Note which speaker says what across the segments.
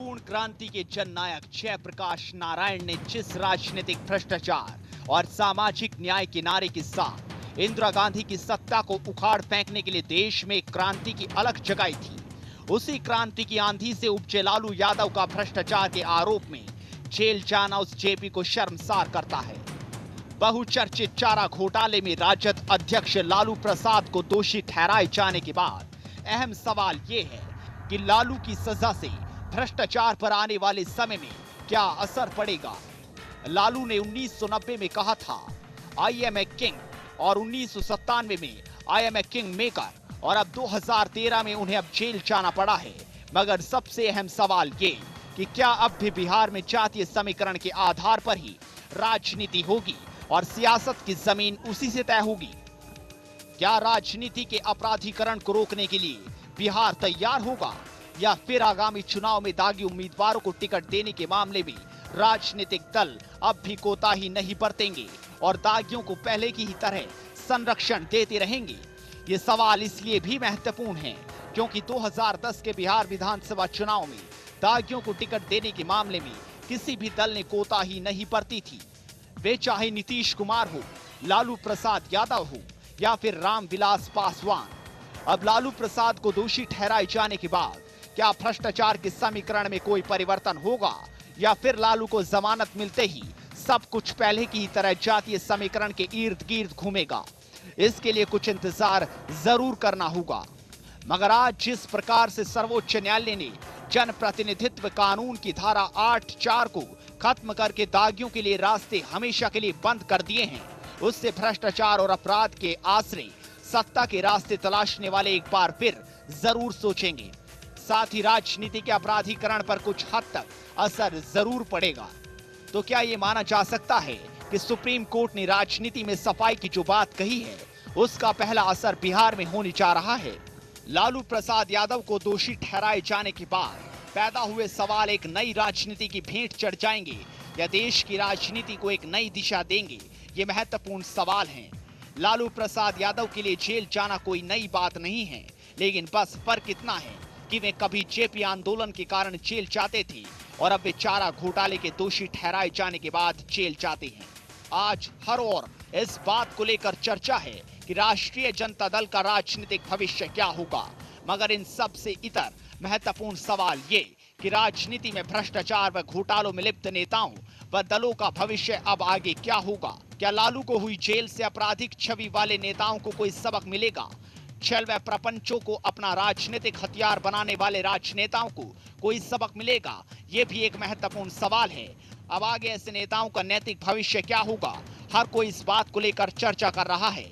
Speaker 1: पूर्ण क्रांति के जननायक जयप्रकाश नारायण ने जिस राजनीतिक भ्रष्टाचार और सामाजिक न्याय के नारे के साथ इंदिरा गांधी की सत्ता को उखाड़ फेंकने के लिए देश में एक क्रांति की अलग जगाई थी, उसी क्रांति की आंधी से उपजे लालू यादव का भ्रष्टाचार के आरोप में जेल जाना उस जेपी को शर्मसार करता है। बहुचर्चित चारा घोटाले में राजद अध्यक्ष लालू प्रसाद को दोषी ठहराए जाने के बाद अहम सवाल ये है कि लालू की सजा से भ्रष्टाचार पर आने वाले समय में क्या असर पड़ेगा। लालू ने 1990 में कहा था आई एम ए किंग और 1997 में I am a kingmaker, और अब 2013 में उन्हें अब जेल जाना पड़ा है। मगर सबसे अहम सवाल ये कि क्या अब भी बिहार में जातीय समीकरण के आधार पर ही राजनीति होगी और सियासत की जमीन उसी से तय होगी। क्या राजनीति के अपराधीकरण को रोकने के लिए बिहार तैयार होगा, या फिर आगामी चुनाव में दागी उम्मीदवारों को टिकट देने के मामले में राजनीतिक दल अब भी कोताही नहीं बरतेंगे और दागियों को पहले की ही तरह संरक्षण देते रहेंगे। ये सवाल इसलिए भी महत्वपूर्ण है क्योंकि 2010 के बिहार विधानसभा चुनाव में दागियों को टिकट देने के मामले में किसी भी दल ने कोताही नहीं बरती थी। वे चाहे नीतीश कुमार हो, लालू प्रसाद यादव हो या फिर रामविलास पासवान। अब लालू प्रसाद को दोषी ठहराए जाने के बाद क्या भ्रष्टाचार के समीकरण में कोई परिवर्तन होगा, या फिर लालू को जमानत मिलते ही सब कुछ पहले की तरह जातीय समीकरण के इर्द गिर्द घूमेगा। इसके लिए कुछ इंतजार जरूर करना होगा। मगर आज जिस प्रकार से सर्वोच्च न्यायालय ने जनप्रतिनिधित्व कानून की धारा 8(4) को खत्म करके दागियों के लिए रास्ते हमेशा के लिए बंद कर दिए हैं, उससे भ्रष्टाचार और अपराध के आश्रय सत्ता के रास्ते तलाशने वाले एक बार फिर जरूर सोचेंगे। साथ ही राजनीति के अपराधीकरण पर कुछ हद तक असर जरूर पड़ेगा। तो क्या ये माना जा सकता है कि सुप्रीम कोर्ट ने राजनीति में सफाई की जो बात कही है उसका पहला असर बिहार में होने जा रहा है। लालू प्रसाद यादव को दोषी ठहराए जाने के बाद पैदा हुए सवाल एक नई राजनीति की भेंट चढ़ जाएंगे या देश की राजनीति को एक नई दिशा देंगे, ये महत्वपूर्ण सवाल हैं। लालू प्रसाद यादव के लिए जेल जाना कोई नई बात नहीं है, लेकिन बस फर्क इतना है कि वे कभी जेपी आंदोलन के कारण जेल जाते थे और अब वे चारा घोटाले के दोषी ठहराए जाने के बाद जेल जाते हैं। आज हर ओर इस बात को लेकर चर्चा है कि राष्ट्रीय जनता दल का राजनीतिक भविष्य क्या होगा, मगर इन सब से इतर महत्वपूर्ण सवाल ये कि राजनीति में भ्रष्टाचार व घोटालों में लिप्त नेताओं व दलों का भविष्य अब आगे क्या होगा। क्या लालू को हुई जेल से आपराधिक छवि वाले नेताओं को कोई सबक मिलेगा? छल व प्रपंचों को अपना राजनीतिक हथियार बनाने वाले राजनेताओं को कोई सबक मिलेगा? ये भी एक महत्वपूर्ण सवाल है। अब आगे ऐसे नेताओं का नैतिक भविष्य क्या होगा, हर कोई इस बात को लेकर चर्चा कर रहा है।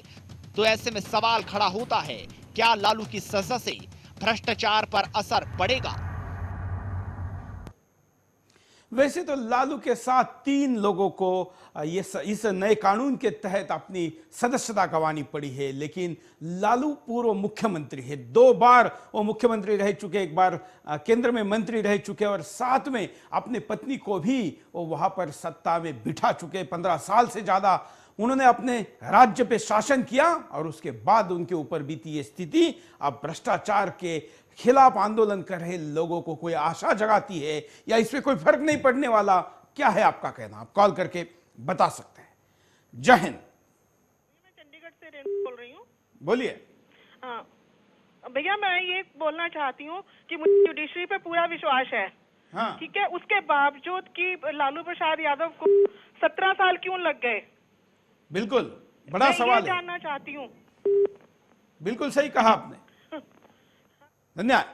Speaker 1: तो ऐसे में सवाल खड़ा होता है, क्या लालू की सजा से भ्रष्टाचार पर असर पड़ेगा?
Speaker 2: वैसे तो लालू के साथ 3 लोगों को इस नए कानून के तहत अपनी सदस्यता गंवानी पड़ी है, लेकिन लालू पूर्व मुख्यमंत्री है, 2 बार वो मुख्यमंत्री रह चुके, एक बार केंद्र में मंत्री रह चुके और साथ में अपनी पत्नी को भी वो वहां पर सत्ता में बिठा चुके। 15 साल से ज्यादा उन्होंने अपने राज्य पे शासन किया और उसके बाद उनके ऊपर बीती ये स्थिति अब भ्रष्टाचार के खिलाफ आंदोलन कर रहे लोगों को कोई आशा जगाती है या इसमें कोई फर्क नहीं पड़ने वाला? क्या है आपका कहना? आप कॉल करके बता सकते हैं। जय हिंद।
Speaker 3: मैं चंडीगढ़ से रेणु बोल रही हूँ।
Speaker 2: बोलिए।
Speaker 3: हाँ भैया, मैं ये बोलना चाहती हूँ कि मुझे जुडिशरी पे पूरा विश्वास है।
Speaker 2: हाँ।
Speaker 3: ठीक है, उसके बावजूद कि लालू प्रसाद यादव को 17 साल क्यों लग गए?
Speaker 2: बिल्कुल बड़ा सवाल है।
Speaker 3: मैं जानना चाहती हूँ।
Speaker 2: बिल्कुल सही कहा आपने, धन्यवाद।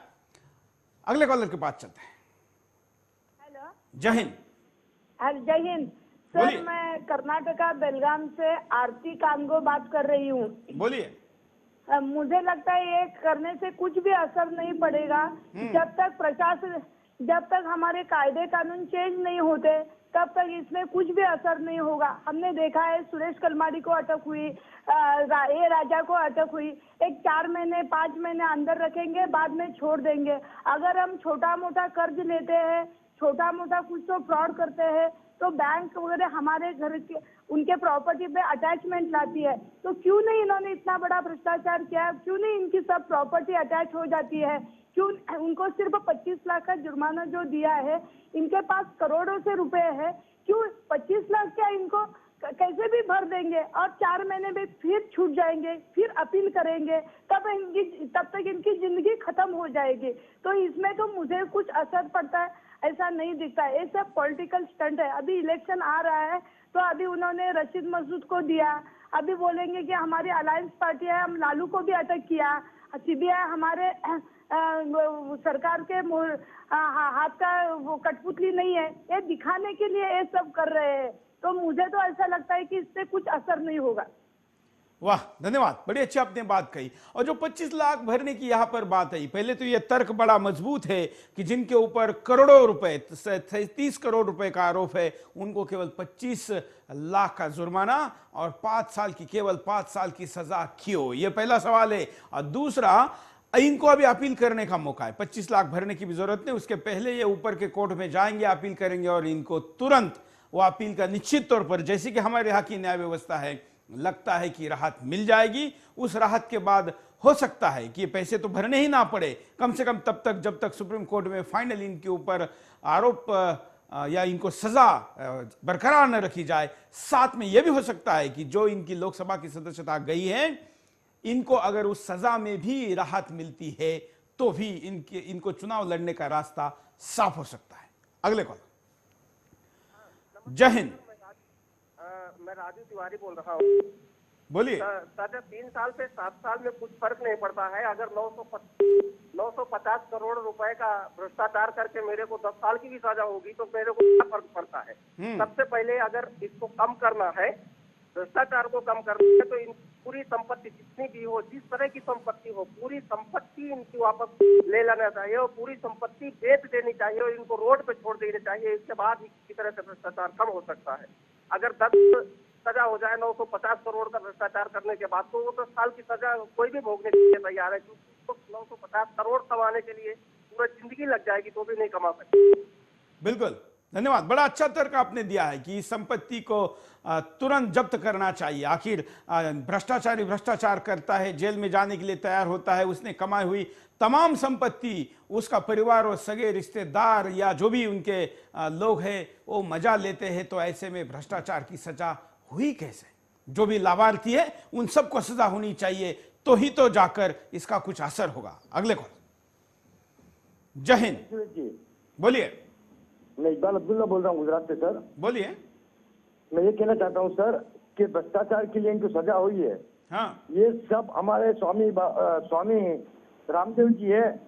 Speaker 2: अगले कॉलर के पास चलते हैं।
Speaker 4: हेलो,
Speaker 2: जय हिंद।
Speaker 4: जय हिंद सर। मैं कर्नाटका बेलगाम से आरती कांगो बात कर रही हूँ।
Speaker 2: बोलिए।
Speaker 4: मुझे लगता है ये करने से कुछ भी असर नहीं पड़ेगा जब तक हमारे कायदे कानून चेंज नहीं होते, तब तक इसमें कुछ भी असर नहीं होगा। हमने देखा है सुरेश कलमाडी को अटक हुई, ए राजा को अटक हुई, एक 4 महीने 5 महीने अंदर रखेंगे, बाद में छोड़ देंगे। अगर हम छोटा मोटा कर्ज लेते हैं, छोटा मोटा कुछ तो फ्रॉड करते हैं, तो बैंक वगैरह हमारे घर के उनके प्रॉपर्टी पे अटैचमेंट लाती है। तो क्यों नहीं इन्होंने इतना बड़ा भ्रष्टाचार किया? क्यों नहीं इनकी सब प्रॉपर्टी अटैच हो जाती है? क्यों उनको सिर्फ 25 लाख का जुर्माना जो दिया है, इनके पास करोड़ों से रुपए है, क्यों 25 लाख क्या इनको कैसे भी भर देंगे और 4 महीने में फिर छूट जाएंगे, फिर अपील करेंगे, तब तक इनकी जिंदगी खत्म हो जाएगी। तो इसमें तो मुझे कुछ असर पड़ता है ऐसा नहीं दिखता है। ये सब पॉलिटिकल स्टंट है। अभी इलेक्शन आ रहा है तो अभी उन्होंने रशीद मसूद को दिया, अभी बोलेंगे कि हमारी अलायंस पार्टी है, हम लालू को भी अटक किया, सीबीआई हमारे सरकार के हाथ का वो कठपुतली नहीं है, ये दिखाने के लिए ये सब कर रहे हैं। तो मुझे तो ऐसा लगता है कि इससे कुछ असर नहीं होगा।
Speaker 2: वाह, धन्यवाद, बड़ी अच्छी आपने बात कही। और जो 25 लाख भरने की यहाँ पर बात आई, पहले तो ये तर्क बड़ा मजबूत है कि जिनके ऊपर करोड़ों रुपए 30 करोड़ रुपए का आरोप है, उनको केवल 25 लाख का जुर्माना और 5 साल की केवल 5 साल की सजा क्यों, ये पहला सवाल है। और दूसरा, इनको अभी अपील करने का मौका है, 25 लाख भरने की भी जरूरत नहीं, उसके पहले ये ऊपर के कोर्ट में जाएंगे, अपील करेंगे और इनको तुरंत वो अपील का निश्चित तौर पर, जैसे कि हमारे यहाँ की न्याय व्यवस्था है, लगता है कि राहत मिल जाएगी। उस राहत के बाद हो सकता है कि ये पैसे तो भरने ही ना पड़े, कम से कम तब तक जब तक सुप्रीम कोर्ट में फाइनल इनके ऊपर आरोप या इनको सजा बरकरार न रखी जाए। साथ में यह भी हो सकता है कि जो इनकी लोकसभा की सदस्यता गई है, इनको अगर उस सजा में भी राहत मिलती है तो भी इनको चुनाव लड़ने का रास्ता साफ हो सकता है। अगले कॉल। जय हिंद।
Speaker 5: मैं राजू तिवारी बोल रहा हूँ।
Speaker 2: बोलिए।
Speaker 5: सर 3 साल से 7 साल में कुछ फर्क नहीं पड़ता है। अगर 950 करोड़ रुपए का भ्रष्टाचार करके मेरे को 10 साल की भी सजा होगी तो मेरे को क्या फर्क पड़ता है। सबसे पहले अगर इसको कम करना है, भ्रष्टाचार को कम करना है, तो इन पूरी संपत्ति जितनी भी हो, जिस तरह की संपत्ति हो, पूरी संपत्ति इनकी वापस ले लेना चाहिए और पूरी संपत्ति बेच देनी चाहिए और इनको रोड पे छोड़ देनी चाहिए। इसके बाद ही किसी तरह से भ्रष्टाचार कम हो सकता है। अगर 10 सजा हो जाए 950 करोड़ का भ्रष्टाचार करने के बाद, तो वो 10 साल की सजा कोई भी भोगने के लिए तैयार है, क्योंकि 950 करोड़ कमाने के लिए पूरी जिंदगी लग जाएगी तो भी नहीं कमा सकते।
Speaker 2: बिल्कुल, धन्यवाद। बड़ा अच्छा तर्क आपने दिया है कि इस संपत्ति को तुरंत जब्त करना चाहिए। आखिर भ्रष्टाचारी भ्रष्टाचार करता है, जेल में जाने के लिए तैयार होता है, उसने कमाई हुई तमाम संपत्ति उसका परिवार और सगे रिश्तेदार या जो भी उनके लोग हैं वो मजा लेते हैं, तो ऐसे में भ्रष्टाचार की सजा हुई कैसे? जो भी लाभार्थी है उन सबको सजा होनी चाहिए, तो ही तो जाकर इसका कुछ असर होगा। अगले कॉल। जय हिंद। बोलिए।
Speaker 6: मैं इकबाल अब्दुल्ला बोल रहा हूँ गुजरात से। सर
Speaker 2: बोलिए।
Speaker 6: मैं ये कहना चाहता हूँ सर कि भ्रष्टाचार के लिए इनको सजा हुई है।
Speaker 2: हाँ।
Speaker 6: ये सब हमारे स्वामी रामदेव जी है,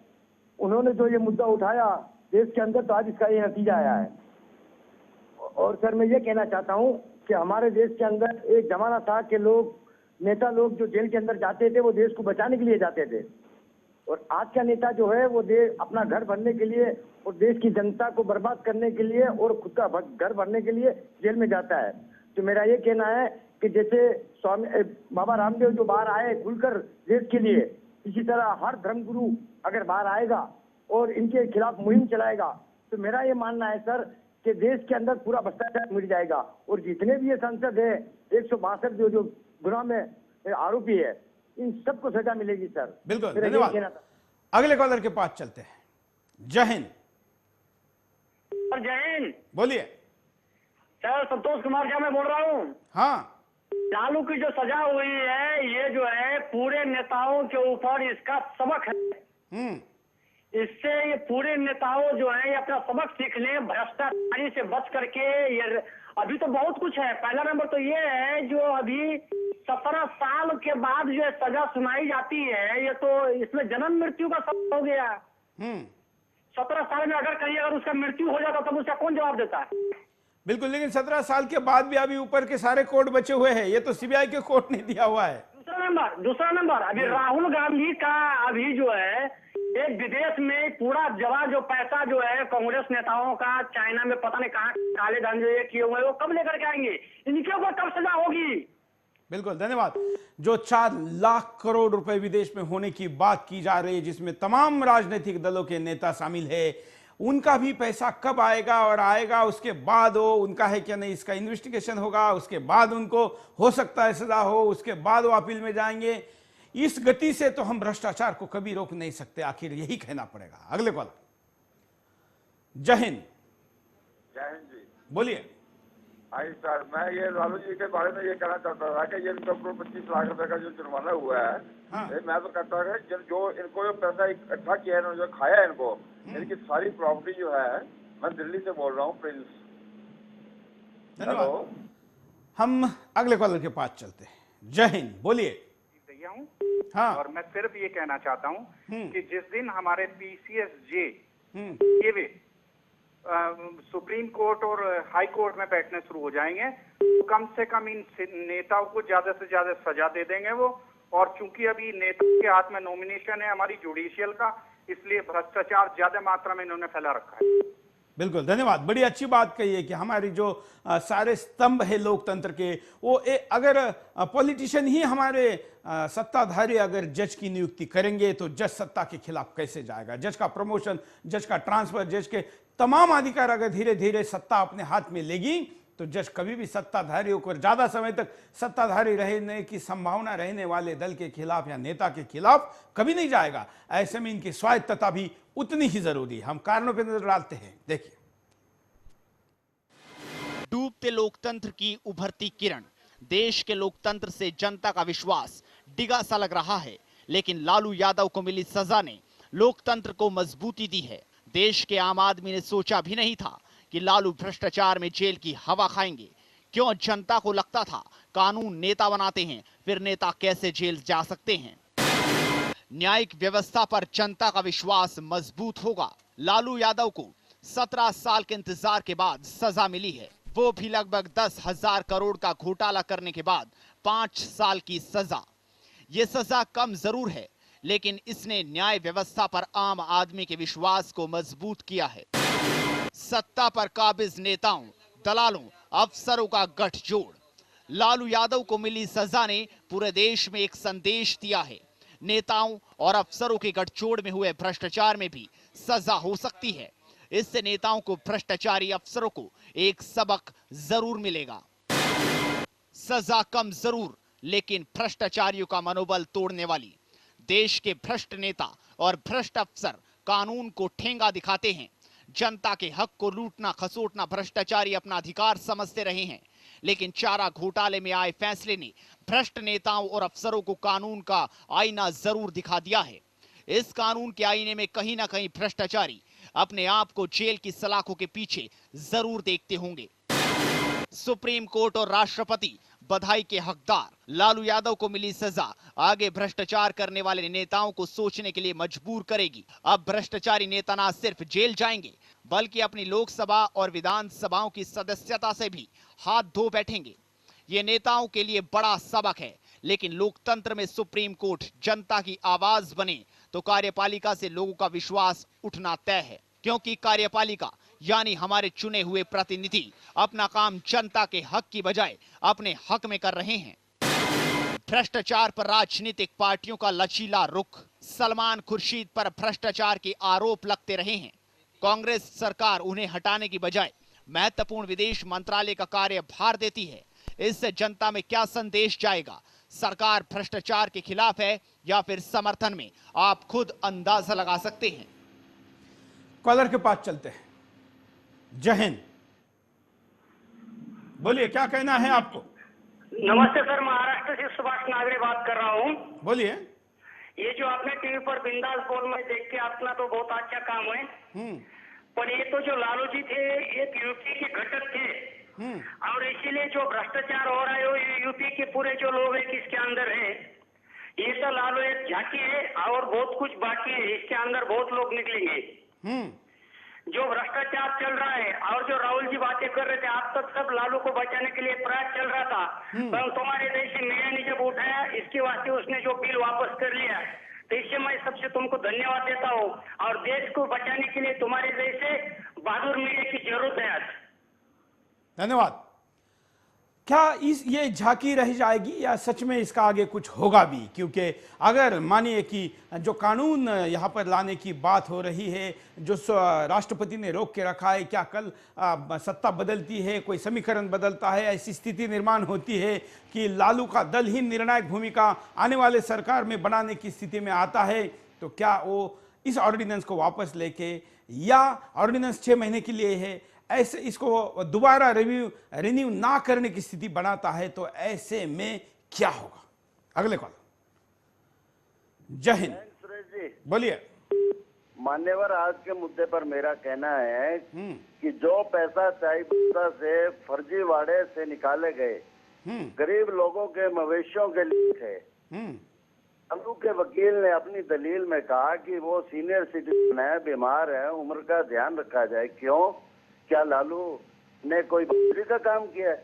Speaker 6: उन्होंने जो ये मुद्दा उठाया देश के अंदर, तो आज इसका ये नतीजा आया है। और सर मैं ये कहना चाहता हूँ कि हमारे देश के अंदर एक जमाना था कि नेता लोग जो जेल के अंदर जाते थे वो देश को बचाने के लिए जाते थे, और आज का नेता जो है वो अपना घर भरने के लिए और देश की जनता को बर्बाद करने के लिए और खुद का घर भरने के लिए जेल में जाता है। तो मेरा ये कहना है कि जैसे बाबा रामदेव जो बाहर आए खुलकर देश के लिए, इसी तरह हर धर्मगुरु अगर बाहर आएगा और इनके खिलाफ मुहिम चलाएगा, तो मेरा ये मानना है सर कि देश के अंदर पूरा भ्रष्टाचार मिट जाएगा। और जितने भी ये सांसद है 162 जो गुनाह में आरोपी है, इन सबको सजा मिलेगी सर।
Speaker 2: बिल्कुल, धन्यवाद। अगले कॉलर के पास चलते हैं। जय हिंद।
Speaker 7: जय हिंद।
Speaker 2: बोलिए।
Speaker 7: सर संतोष कुमार झा मैं बोल रहा हूँ।
Speaker 2: हाँ।
Speaker 7: लालू की जो सजा हुई है, ये जो है पूरे नेताओं के ऊपर इसका सबक है। इससे ये पूरे नेताओं जो है ये अपना सबक सीख लें, भ्रष्टाचारी से बच करके। ये अभी तो बहुत कुछ है। पहला नंबर तो ये है जो अभी 17 साल के बाद जो सजा सुनाई जाती है, ये तो इसमें जन्म मृत्यु का सबक हो गया। 17 साल में अगर कहीं अगर उसका मृत्यु हो जाता तब उसका कौन जवाब देता है?
Speaker 2: बिल्कुल, लेकिन 17 साल के बाद भी अभी ऊपर के सारे कोर्ट बचे हुए हैं, ये तो सीबीआई के कोर्ट ने दिया हुआ है।
Speaker 7: दूसरा नंबर अभी राहुल गांधी का अभी जो है एक विदेश में पूरा जवा जो पैसा जो है कांग्रेस नेताओं का चाइना में पता नहीं कहाँ काले धन जो ये किए हुए हैं, वो कब लेकर के आएंगे? इनके ऊपर कब सजा होगी?
Speaker 2: बिल्कुल, धन्यवाद। जो 4 लाख करोड़ रुपए विदेश में होने की बात की जा रही है, जिसमें तमाम राजनीतिक दलों के नेता शामिल है, उनका भी पैसा कब आएगा और आएगा उसके बाद वो उनका है क्या नहीं, इसका इन्वेस्टिगेशन होगा, उसके बाद उनको हो सकता है सजा हो, उसके बाद वो अपील में जाएंगे। इस गति से तो हम भ्रष्टाचार को कभी रोक नहीं सकते, आखिर यही कहना पड़ेगा। अगले कॉलर। जय हिंद।
Speaker 8: जय हिंद जी।
Speaker 2: बोलिए।
Speaker 8: आई सर, मैं ये लालू जी के बारे में ये कहना चाहता था कि ये इनका 25 लाख रुपए का जो जुर्माना हुआ है,
Speaker 2: हाँ।
Speaker 8: मैं तो कहता हूँ जो इनको जो पैसा इकट्ठा किया है, इन्होंने जो खाया है इनको, इनकी सारी प्रॉपर्टी जो है, मैं दिल्ली से बोल रहा हूँ, प्रिंस।
Speaker 2: धन्यवाद। हम अगले कॉलर के पास चलते हैं। जय हिंद। बोलिए।
Speaker 9: भैया हूँ।
Speaker 2: हाँ।
Speaker 9: और मैं सिर्फ ये कहना चाहता हूँ कि जिस दिन हमारे PCSJ ये वे सुप्रीम कोर्ट और हाई कोर्ट में बैठने शुरू हो जाएंगे, तो कम से कम इन नेताओं को ज्यादा से ज्यादा सजा दे देंगे वो। और चूंकि अभी नेताओं के हाथ में नॉमिनेशन है हमारी जुडिशियल का, इसलिए भ्रष्टाचार ज्यादा मात्रा में इन्होंने फैला रखा है।
Speaker 2: बिल्कुल, धन्यवाद। बड़ी अच्छी बात कही है कि हमारी जो सारे स्तंभ है लोकतंत्र के, वो अगर पॉलिटिशियन ही हमारे सत्ताधारी अगर जज की नियुक्ति करेंगे तो जज सत्ता के खिलाफ कैसे जाएगा। जज का प्रमोशन, जज का ट्रांसफर, जज के तमाम अधिकार अगर धीरे धीरे सत्ता अपने हाथ में लेगी तो जज कभी भी सत्ताधारियों को, ज्यादा समय तक सत्ताधारी रहने की संभावना रहने वाले दल के खिलाफ या नेता के खिलाफ कभी नहीं जाएगा। ऐसे में इनकी स्वायत्तता भी उतनी ही जरूरी है। हम कारणों पर नजर डालते हैं। देखिए।
Speaker 1: डूबते लोकतंत्र की उभरती किरण। देश के लोकतंत्र से जनता का विश्वास डिगा सा लग रहा है, लेकिन लालू यादव को मिली सजा ने लोकतंत्र को मजबूती दी है। देश के आम आदमी ने सोचा भी नहीं था कि लालू भ्रष्टाचार में जेल की हवा खाएंगे। क्यों जनता को लगता था कानून नेता बनाते हैं, फिर नेता कैसे जेल जा सकते हैं। न्यायिक व्यवस्था पर जनता का विश्वास मजबूत होगा। लालू यादव को 17 साल के इंतजार के बाद सजा मिली है, वो भी लगभग 10,000 करोड़ का घोटाला करने के बाद 5 साल की सजा। ये सजा कम जरूर है, लेकिन इसने न्याय व्यवस्था पर आम आदमी के विश्वास को मजबूत किया है। सत्ता पर काबिज नेताओं, दलालों, अफसरों का गठजोड़। लालू यादव को मिली सजा ने पूरे देश में एक संदेश दिया है। नेताओं और अफसरों के गठजोड़ में हुए भ्रष्टाचार में भी सजा हो सकती है। इससे नेताओं को, भ्रष्टाचारी अफसरों को एक सबक जरूर मिलेगा। सजा कम जरूर, लेकिन भ्रष्टाचारियों का मनोबल तोड़ने वाली। देश के भ्रष्ट नेता और भ्रष्ट अफसर कानून को ठेंगा दिखाते हैं। जनता के हक को लूटना खसोटना भ्रष्टाचारी अपना अधिकार समझते रहे हैं, लेकिन चारा घोटाले में आए फैसले ने भ्रष्ट नेताओं और अफसरों को कानून का आईना जरूर दिखा दिया है। इस कानून के आईने में कहीं ना कहीं भ्रष्टाचारी अपने आप को जेल की सलाखों के पीछे जरूर देखते होंगे। सुप्रीम कोर्ट और राष्ट्रपति बधाई के हकदार। लालू यादव को मिली सजा आगे भ्रष्टाचार करने वाले नेताओं को सोचने के लिए मजबूर करेगी। अब भ्रष्टाचारी नेता ना सिर्फ जेल जाएंगे, बल्कि अपनी लोकसभा और विधानसभाओं की सदस्यता से भी हाथ धो बैठेंगे। ये नेताओं के लिए बड़ा सबक है, लेकिन लोकतंत्र में सुप्रीम कोर्ट जनता की आवाज बने तो कार्यपालिका से लोगों का विश्वास उठना तय है, क्योंकि कार्यपालिका यानी हमारे चुने हुए प्रतिनिधि अपना काम जनता के हक की बजाय अपने हक में कर रहे हैं। भ्रष्टाचार पर राजनीतिक पार्टियों का लचीला रुख। सलमान खुर्शीद पर भ्रष्टाचार के आरोप लगते रहे हैं। कांग्रेस सरकार उन्हें हटाने की बजाय महत्वपूर्ण विदेश मंत्रालय का कार्यभार देती है। इससे जनता में क्या संदेश जाएगा? सरकार भ्रष्टाचार के खिलाफ है या फिर समर्थन में? आप खुद अंदाजा लगा सकते हैं।
Speaker 2: कॉलर के पास चलते हैं। जय हिंद। बोलिए, क्या कहना है आपको?
Speaker 7: नमस्ते सर, महाराष्ट्र से सुभाष नागरे बात कर रहा हूँ।
Speaker 2: बोलिए।
Speaker 7: ये जो आपने टीवी पर बिंदास बोल में देख के अपना तो बहुत अच्छा काम है, पर ये तो जो लालू जी थे एक यूपी के घटक थे, और इसीलिए जो भ्रष्टाचार हो रहा है वो यूपी के पूरे जो लोग हैं किसके अंदर है। ये तो लालू एक झांकी है और बहुत कुछ बाकी है, इसके अंदर बहुत लोग निकलेंगे। जो भ्रष्टाचार चल रहा है और जो राहुल जी बातें कर रहे थे, आप तक सब लालू को बचाने के लिए प्रयास चल रहा था, पर तुम्हारे देश से मेयर ने जब उठाया इसके वास्ते उसने जो बिल वापस कर लिया, तो इससे मैं सबसे तुमको धन्यवाद देता हूँ। और देश को बचाने के लिए तुम्हारे देश से बहादुर मीडिया की जरूरत है आज।
Speaker 2: धन्यवाद। क्या ये झांकी रह जाएगी या सच में इसका आगे कुछ होगा भी? क्योंकि अगर मानिए कि जो कानून यहाँ पर लाने की बात हो रही है, जो राष्ट्रपति ने रोक के रखा है, क्या कल सत्ता बदलती है, कोई समीकरण बदलता है, ऐसी स्थिति निर्माण होती है कि लालू का दल ही निर्णायक भूमिका आने वाले सरकार में बनाने की स्थिति में आता है, तो क्या वो इस ऑर्डिनेंस को वापस लेके, या ऑर्डिनेंस 6 महीने के लिए है, ऐसे इसको दोबारा रिन्यू ना करने की स्थिति बनाता है, तो ऐसे में क्या होगा? अगले कॉल। जय हिंद।
Speaker 10: सुरेश जी
Speaker 2: बोलिए।
Speaker 10: मान्यवर, आज के मुद्दे पर मेरा कहना है कि जो पैसा चाईबासा से फर्जीवाड़े से निकाले गए गरीब लोगों के मवेशियों के लिए थे। लालू के वकील ने अपनी दलील में कहा कि वो सीनियर सिटीजन है, बीमार है, उम्र का ध्यान रखा जाए। क्यों? क्या लालू ने कोई बहादुरी का काम किया है?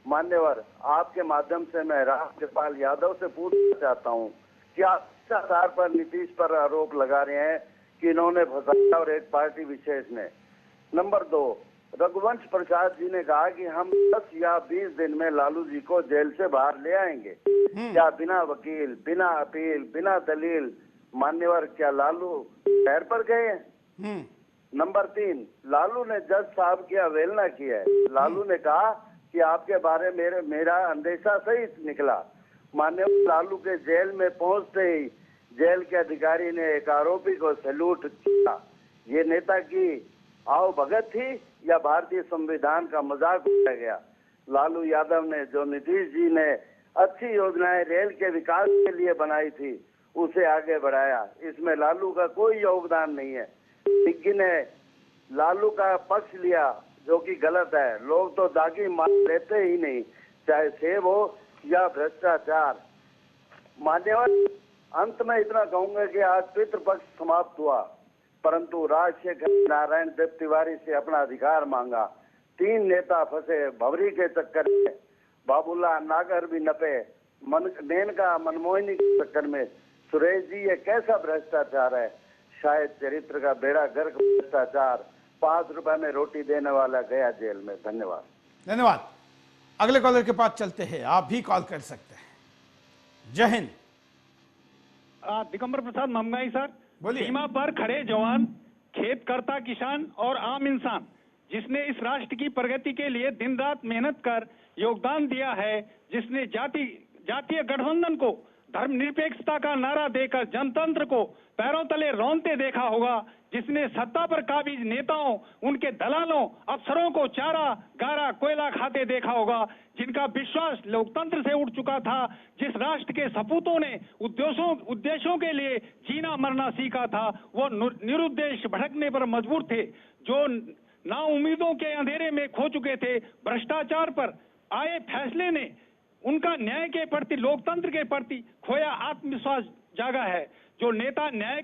Speaker 10: मान्यवर, आपके माध्यम से मैं रामकृपाल यादव से पूछना चाहता हूँ कि आप भ्रष्टाचार पर नीतीश पर आरोप लगा रहे हैं कि इन्होंने फंसाया और एक पार्टी विशेष ने। नंबर 2, रघुवंश प्रसाद जी ने कहा कि हम 10 या 20 दिन में लालू जी को जेल से बाहर ले आएंगे। क्या बिना वकील, बिना अपील, बिना दलील? मान्यवर, क्या लालू पैर पर गए हैं? नंबर 3, लालू ने जज साहब की अवहेलना की है। लालू ने कहा कि आपके बारे में मेरा अंदेशा सही निकला। माननीय लालू के जेल में पहुंचते ही जेल के अधिकारी ने एक आरोपी को सैल्यूट किया। ये नेता की आओ भगत थी या भारतीय संविधान का मजाक उड़ाया गया? लालू यादव ने जो नीतीश जी ने अच्छी योजनाएं रेल के विकास के लिए बनाई थी उसे आगे बढ़ाया, इसमें लालू का कोई योगदान नहीं है। डिग्गी ने लालू का पक्ष लिया जो कि गलत है। लोग तो दागी मान लेते ही नहीं, चाहे सेब हो या भ्रष्टाचार। मान्यवर, अंत में इतना कहूंगा कि आज पितृपक्ष समाप्त हुआ, परंतु राजशेखर नारायण देव तिवारी से अपना अधिकार मांगा। 3 नेता फंसे भवरी के चक्कर में, बाबूला नागर भी नपे मेनका मनमोहिनी के चक्कर में। सुरेश जी, ये कैसा भ्रष्टाचार है? शायद चरित्र का बेड़ा गर्क भ्रष्टाचार। 5 रुपए में रोटी देने वाला गया जेल में। धन्यवाद।
Speaker 2: धन्यवाद। अगले कॉलर के पास चलते हैं, आप भी कॉल कर सकते हैं। जय हिंद।
Speaker 11: दिगंबर प्रसाद महंगाई सर।
Speaker 2: बोलिए।
Speaker 11: सीमा पर खड़े जवान, खेतकर्ता किसान और आम इंसान जिसने इस राष्ट्र की प्रगति के लिए दिन रात मेहनत कर योगदान दिया है, जिसने जातीय गठबंधन को धर्मनिरपेक्षता का नारा देकर जनतंत्र को पैरों तले रौंदते देखा होगा, जिसने सत्ता पर काबिज नेताओं, उनके दलालों, अफसरों को चारा गारा कोयला खाते देखा होगा, जिनका विश्वास लोकतंत्र से उठ चुका था, जिस राष्ट्र के सपूतों ने उद्देश्यों के लिए जीना मरना सीखा था, वो निरुद्देश्य भटकने पर मजबूर थे, जो नाउम्मीदों के अंधेरे में खो चुके थे। भ्रष्टाचार पर आए फैसले ने उनका न्याय के प्रति, लोकतंत्र के प्रति खोया आत्मविश्वास जागा है। जो नेता न्याय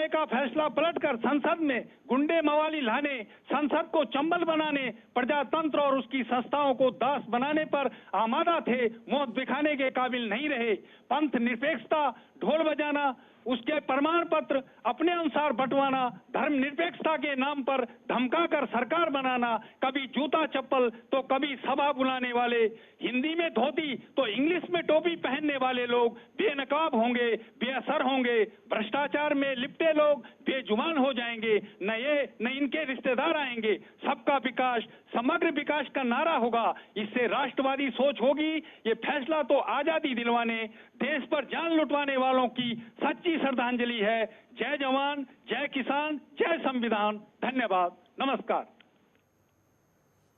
Speaker 11: का फैसला पलटकर संसद में गुंडे मवाली लाने, संसद को चंबल बनाने, प्रजातंत्र और उसकी संस्थाओं को दास बनाने पर आमादा थे, मौत दिखाने के काबिल नहीं रहे। पंथ निरपेक्षता, ढोल बजाना, उसके प्रमाण पत्र अपने अनुसार बंटवाना, धर्मनिरपेक्षता के नाम पर धमकाकर सरकार बनाना, कभी जूता चप्पल तो कभी सभा बुलाने वाले, हिंदी में धोती तो इंग्लिश में टोपी पहनने वाले लोग बेनकाब होंगे, बेअसर होंगे। भ्रष्टाचार में लिपटे लोग बेजुबान हो जाएंगे, न इनके रिश्तेदार आएंगे। सबका विकास, समग्र विकास का नारा होगा। इससे राष्ट्रवादी सोच होगी। ये फैसला तो आजादी दिलवाने, देश पर जान लुटवाने वालों की सच्ची श्रद्धांजलि है। जय जवान, जय किसान, जय संविधान। धन्यवाद, नमस्कार।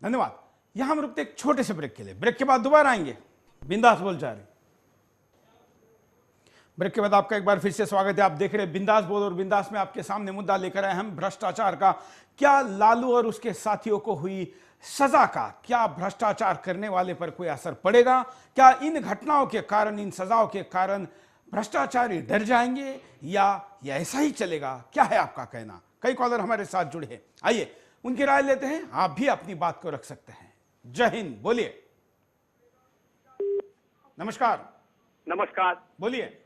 Speaker 2: धन्यवाद। यहां हम रुकते एक छोटे से ब्रेक के लिए। ब्रेक के बाद दोबारा आएंगे। बिंदास बोल जा रहे। ब्रेक के बाद आपका एक बार फिर से स्वागत है। आप देख रहे हैं बिंदास बोल, और बिंदास में आपके सामने मुद्दा लेकर आए हम भ्रष्टाचार का। क्या लालू और उसके साथियों को हुई सजा का, क्या भ्रष्टाचार करने वाले पर कोई असर पड़ेगा? क्या इन घटनाओं के कारण, इन सजाओं के कारण भ्रष्टाचारी डर जाएंगे या ऐसा ही चलेगा? क्या है आपका कहना? कई कॉलर हमारे साथ जुड़े हैं, आइए उनकी राय लेते हैं। आप भी अपनी बात को रख सकते हैं। जय हिंद। बोलिए। नमस्कार।
Speaker 12: नमस्कार।
Speaker 2: बोलिए।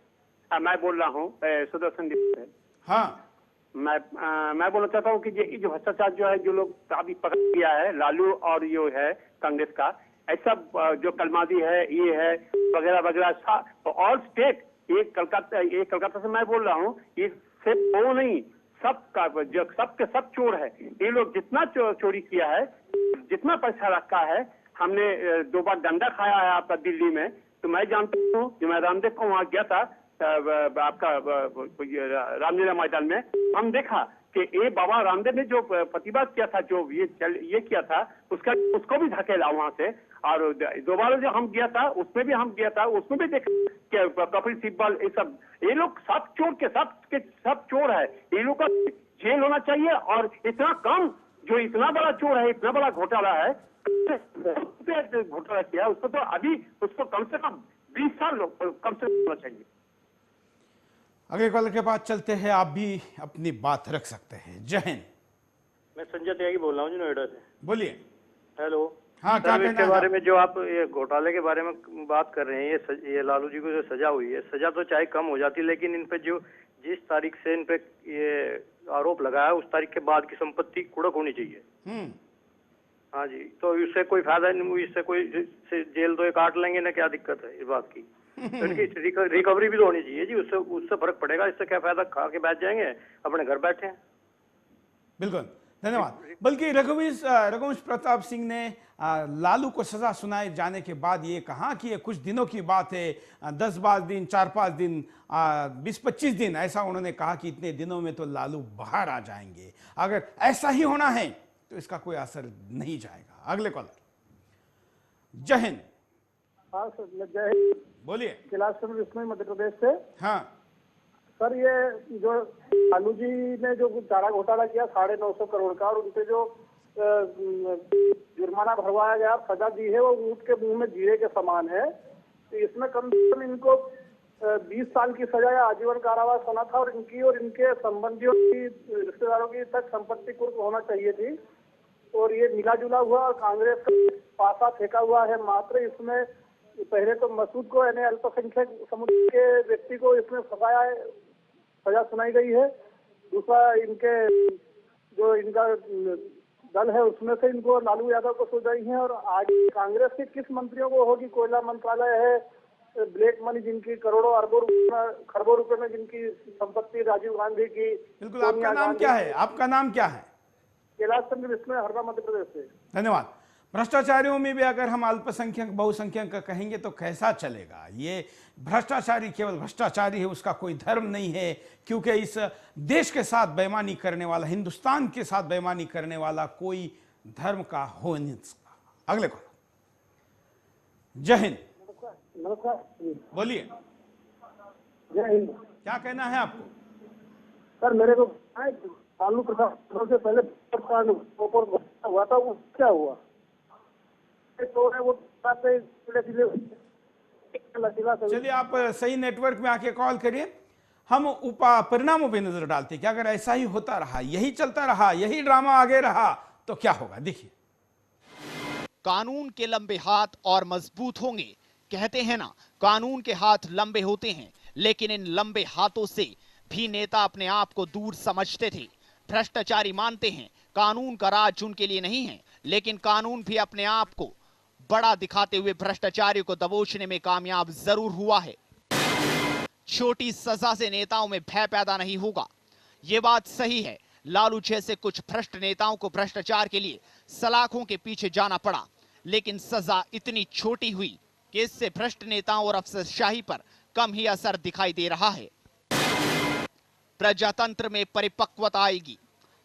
Speaker 12: मैं बोल रहा हूँ सुदर्शन से।
Speaker 2: हाँ,
Speaker 12: मैं बोलना चाहता हूँ कि ये जो भ्रष्टाचार जो है, जो लोग अभी पकड़ लिया है लालू और जो है कांग्रेस का, ऐसा जो कलमादी है, ये है वगैरह वगैरह, ऑल स्टेट, ये कलकत्ता से मैं बोल रहा हूँ, ये सिर्फ वो नहीं, सबका जो सबके सब चोर है। ये लोग जितना चोरी किया है, जितना पैसा रखा है, हमने 2 बार डंडा खाया है आपका दिल्ली में, तो मैं जानता हूँ, जो मैं रामदेव को वहां गया था आपका रामलीला मैदान में, हम देखा कि ये बाबा रामदेव ने जो प्रतिवाद किया था, जो ये किया था, उसको भी धकेला वहां से। और दोबारा जो हम गया था, उसमें भी हम गया था, उसमें भी देखा कि कपिल सिब्बल, ये लोग सब चोर के सब चोर है। ये लोग का जेल होना चाहिए। और इतना कम, जो इतना बड़ा चोर है, इतना बड़ा घोटाला है, घोटाला किया, उसको तो अभी उसको कम से कम 20 साल कम से कम होना चाहिए।
Speaker 2: अगले कॉलर के पास चलते हैं, आप भी अपनी बात रख सकते हैं। जय हिंद।
Speaker 13: मैं संजय त्यागी बोल रहा हूँ जी, नोएडा से।
Speaker 2: बोलिए।
Speaker 13: हेलो।
Speaker 2: हाँ, क्या कहना है
Speaker 13: इसके बारे में जो आप ये घोटाले के बारे में बात कर रहे हैं, ये लालू जी को जो सजा हुई है, सजा तो चाहे कम हो जाती, लेकिन इन पे जो जिस तारीख से इन पे ये आरोप लगाया, उस तारीख के बाद की संपत्ति कुड़क होनी चाहिए। हाँ जी, तो इससे कोई फायदा नहीं, इससे कोई जेल तो ये काट लेंगे ना, क्या दिक्कत है इस बात की? तो इनकी रिकवरी भी तो होनी चाहिए जी, उससे फर्क पड़ेगा। इससे क्या फायदा, खा के बैठ जाएंगे, अपने घर बैठे हैं।
Speaker 2: बिल्कुल, धन्यवाद। बल्कि रघुवंश प्रताप सिंह ने लालू को सजा सुनाए जाने के बाद ये कहा कि ये कुछ दिनों की बात है, 10-12 दिन, 4-5 दिन, 20-25 दिन, ऐसा उन्होंने कहा कि इतने दिनों में तो लालू बाहर आ जाएंगे। अगर ऐसा ही होना है तो इसका कोई असर नहीं जाएगा। अगले कॉलर। जय हिंद।
Speaker 14: हाँ सर, जय हिंद।
Speaker 2: बोलिए।
Speaker 14: कैलाश चंद्र विश्नोई, मध्य प्रदेश से।
Speaker 2: हाँ
Speaker 14: सर, ये जो लालू जी ने जो चारा घोटाला किया 950 करोड़ का, और उनसे जो जुर्माना भरवाया गया, सजा दी है, वो ऊंट के मुंह में जीरे के समान है। तो इसमें कम से कम इनको 20 साल की सजा या आजीवन कारावास होना था, और इनकी और इनके संबंधियों की, रिश्तेदारों की तक संपत्ति कुर्क होना चाहिए थी। और ये मिला जुला हुआ और कांग्रेस का पासा फेंका हुआ है मात्र। इसमें पहले तो मसूद को, यानी अल्पसंख्यक समुदाय के व्यक्ति को इसमें सजा सुनाई गई है। दूसरा, इनके जो इनका दल है उसमें से इनको लालू यादव को सजाई है। और आगे कांग्रेस के किस मंत्रियों को होगी? कोयला मंत्रालय है, ब्लैक मनी जिनकी करोड़ों अरबों खरबों रुपए में जिनकी संपत्ति, राजीव गांधी की।
Speaker 2: बिल्कुल। आपका नाम क्या है? आपका नाम क्या है?
Speaker 14: कैलाश चंद्र विश्नोई, हरदा, मध्य प्रदेश से।
Speaker 2: धन्यवाद। भ्रष्टाचारियों में भी अगर हम अल्पसंख्यक बहुसंख्यक का कहेंगे तो कैसा चलेगा? ये भ्रष्टाचारी केवल भ्रष्टाचारी है, उसका कोई धर्म नहीं है, क्योंकि इस देश के साथ बेईमानी करने वाला, हिंदुस्तान के साथ बेईमानी करने वाला कोई धर्म का हो नहीं सकता। अगले कॉल। जय हिंद।
Speaker 14: नमस्कार।
Speaker 2: बोलिए।
Speaker 14: जय हिंद।
Speaker 2: क्या कहना है आपको?
Speaker 14: सर, मेरे को लालू प्रसाद से पहले हुआ था, वो क्या हुआ?
Speaker 2: चलिए, आप सही नेटवर्क में आके कॉल करिए। हम परिणामों पे नजर डालते हैं कि अगर ऐसा ही होता रहा, यही चलता रहा, यही ड्रामा आगे रहा तो क्या होगा। देखिए,
Speaker 1: कानून के लंबे हाथ और मजबूत होंगे। कहते हैं ना, कानून के हाथ लंबे होते हैं, लेकिन इन लंबे हाथों से भी नेता अपने आप को दूर समझते थे। भ्रष्टाचारी मानते हैं कानून का राज उनके लिए नहीं है, लेकिन कानून भी अपने आप को बड़ा दिखाते हुए भ्रष्टाचारियों को दबोचने में कामयाब जरूर हुआ है। छोटी सजा से नेताओं में भय पैदा नहीं होगा, यह बात सही है। लालू जैसे कुछ भ्रष्ट नेताओं को भ्रष्टाचार के लिए सलाखों के पीछे जाना पड़ा, लेकिन सजा इतनी छोटी हुई कि इससे भ्रष्ट नेताओं और अफसरशाही पर कम ही असर दिखाई दे रहा है। प्रजातंत्र में परिपक्वता आएगी।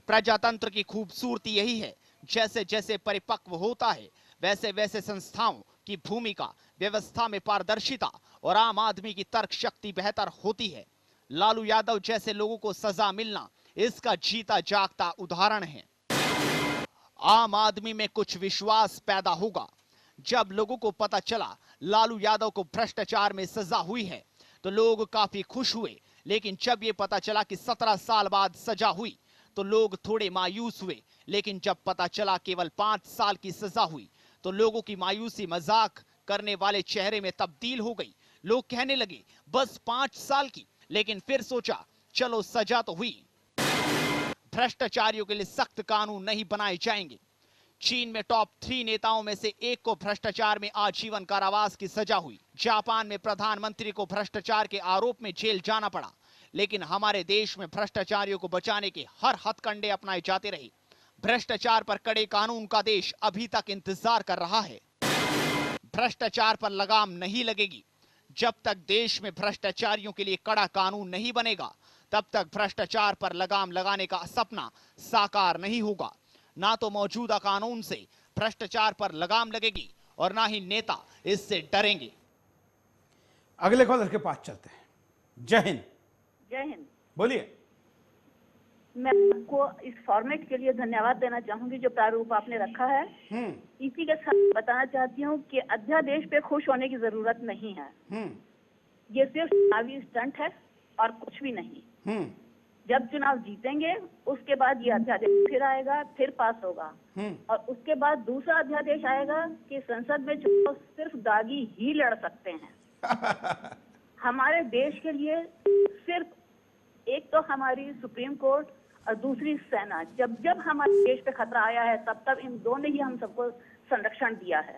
Speaker 1: प्रजातंत्र की खूबसूरती यही है, जैसे जैसे परिपक्व होता है, वैसे वैसे संस्थाओं की भूमिका, व्यवस्था में पारदर्शिता और आम आदमी की तर्क शक्ति बेहतर होती है। लालू यादव जैसे लोगों को सजा मिलना इसका जीता जागता उदाहरण है। आम आदमी में कुछ विश्वास पैदा होगा। जब लोगों को पता चला लालू यादव को भ्रष्टाचार में सजा हुई है तो लोग काफी खुश हुए, लेकिन जब यह पता चला कि 17 साल बाद सजा हुई तो लोग थोड़े मायूस हुए। लेकिन जब पता चला केवल 5 साल की सजा हुई तो लोगों की मायूसी मजाक करने वाले चेहरे में तब्दील हो गई। लोग कहने लगे बस 5 साल की, लेकिन फिर सोचा चलो सजा तो हुई। भ्रष्टाचारियों के लिए सख्त कानून नहीं बनाए जाएंगे, चीन में टॉप 3 नेताओं में से एक को भ्रष्टाचार में आजीवन कारावास की सजा हुई। जापान में प्रधानमंत्री को भ्रष्टाचार के आरोप में जेल जाना पड़ा। लेकिन हमारे देश में भ्रष्टाचारियों को बचाने के हर हथकंडे अपनाए जाते रहे। भ्रष्टाचार पर कड़े कानून का देश अभी तक इंतजार कर रहा है। भ्रष्टाचार पर लगाम नहीं लगेगी। जब तक देश में भ्रष्टाचारियों के लिए कड़ा कानून नहीं बनेगा, तब तक भ्रष्टाचार पर लगाम लगाने का सपना साकार नहीं होगा। ना तो मौजूदा कानून से भ्रष्टाचार पर लगाम लगेगी और ना ही नेता इससे डरेंगे।
Speaker 2: अगले कॉलर के पास चलते हैं। जय हिंद।
Speaker 15: जय हिंद।
Speaker 2: बोलिए।
Speaker 15: मैं आपको इस फॉर्मेट के लिए धन्यवाद देना चाहूंगी जो प्रारूप आपने रखा है। इसी के साथ बताना चाहती हूँ कि अध्यादेश पे खुश होने की जरूरत नहीं है। ये सिर्फ चुनावी स्टंट है और कुछ भी नहीं। जब चुनाव जीतेंगे उसके बाद ये अध्यादेश फिर आएगा, फिर पास होगा और उसके बाद दूसरा अध्यादेश आएगा कि संसद में चुनाव सिर्फ दागी ही लड़ सकते हैं। हमारे देश के लिए सिर्फ एक तो हमारी सुप्रीम कोर्ट और दूसरी सेना, जब जब हमारे देश पे खतरा आया है तब तब इन दोनों ने ही हम सबको संरक्षण दिया है।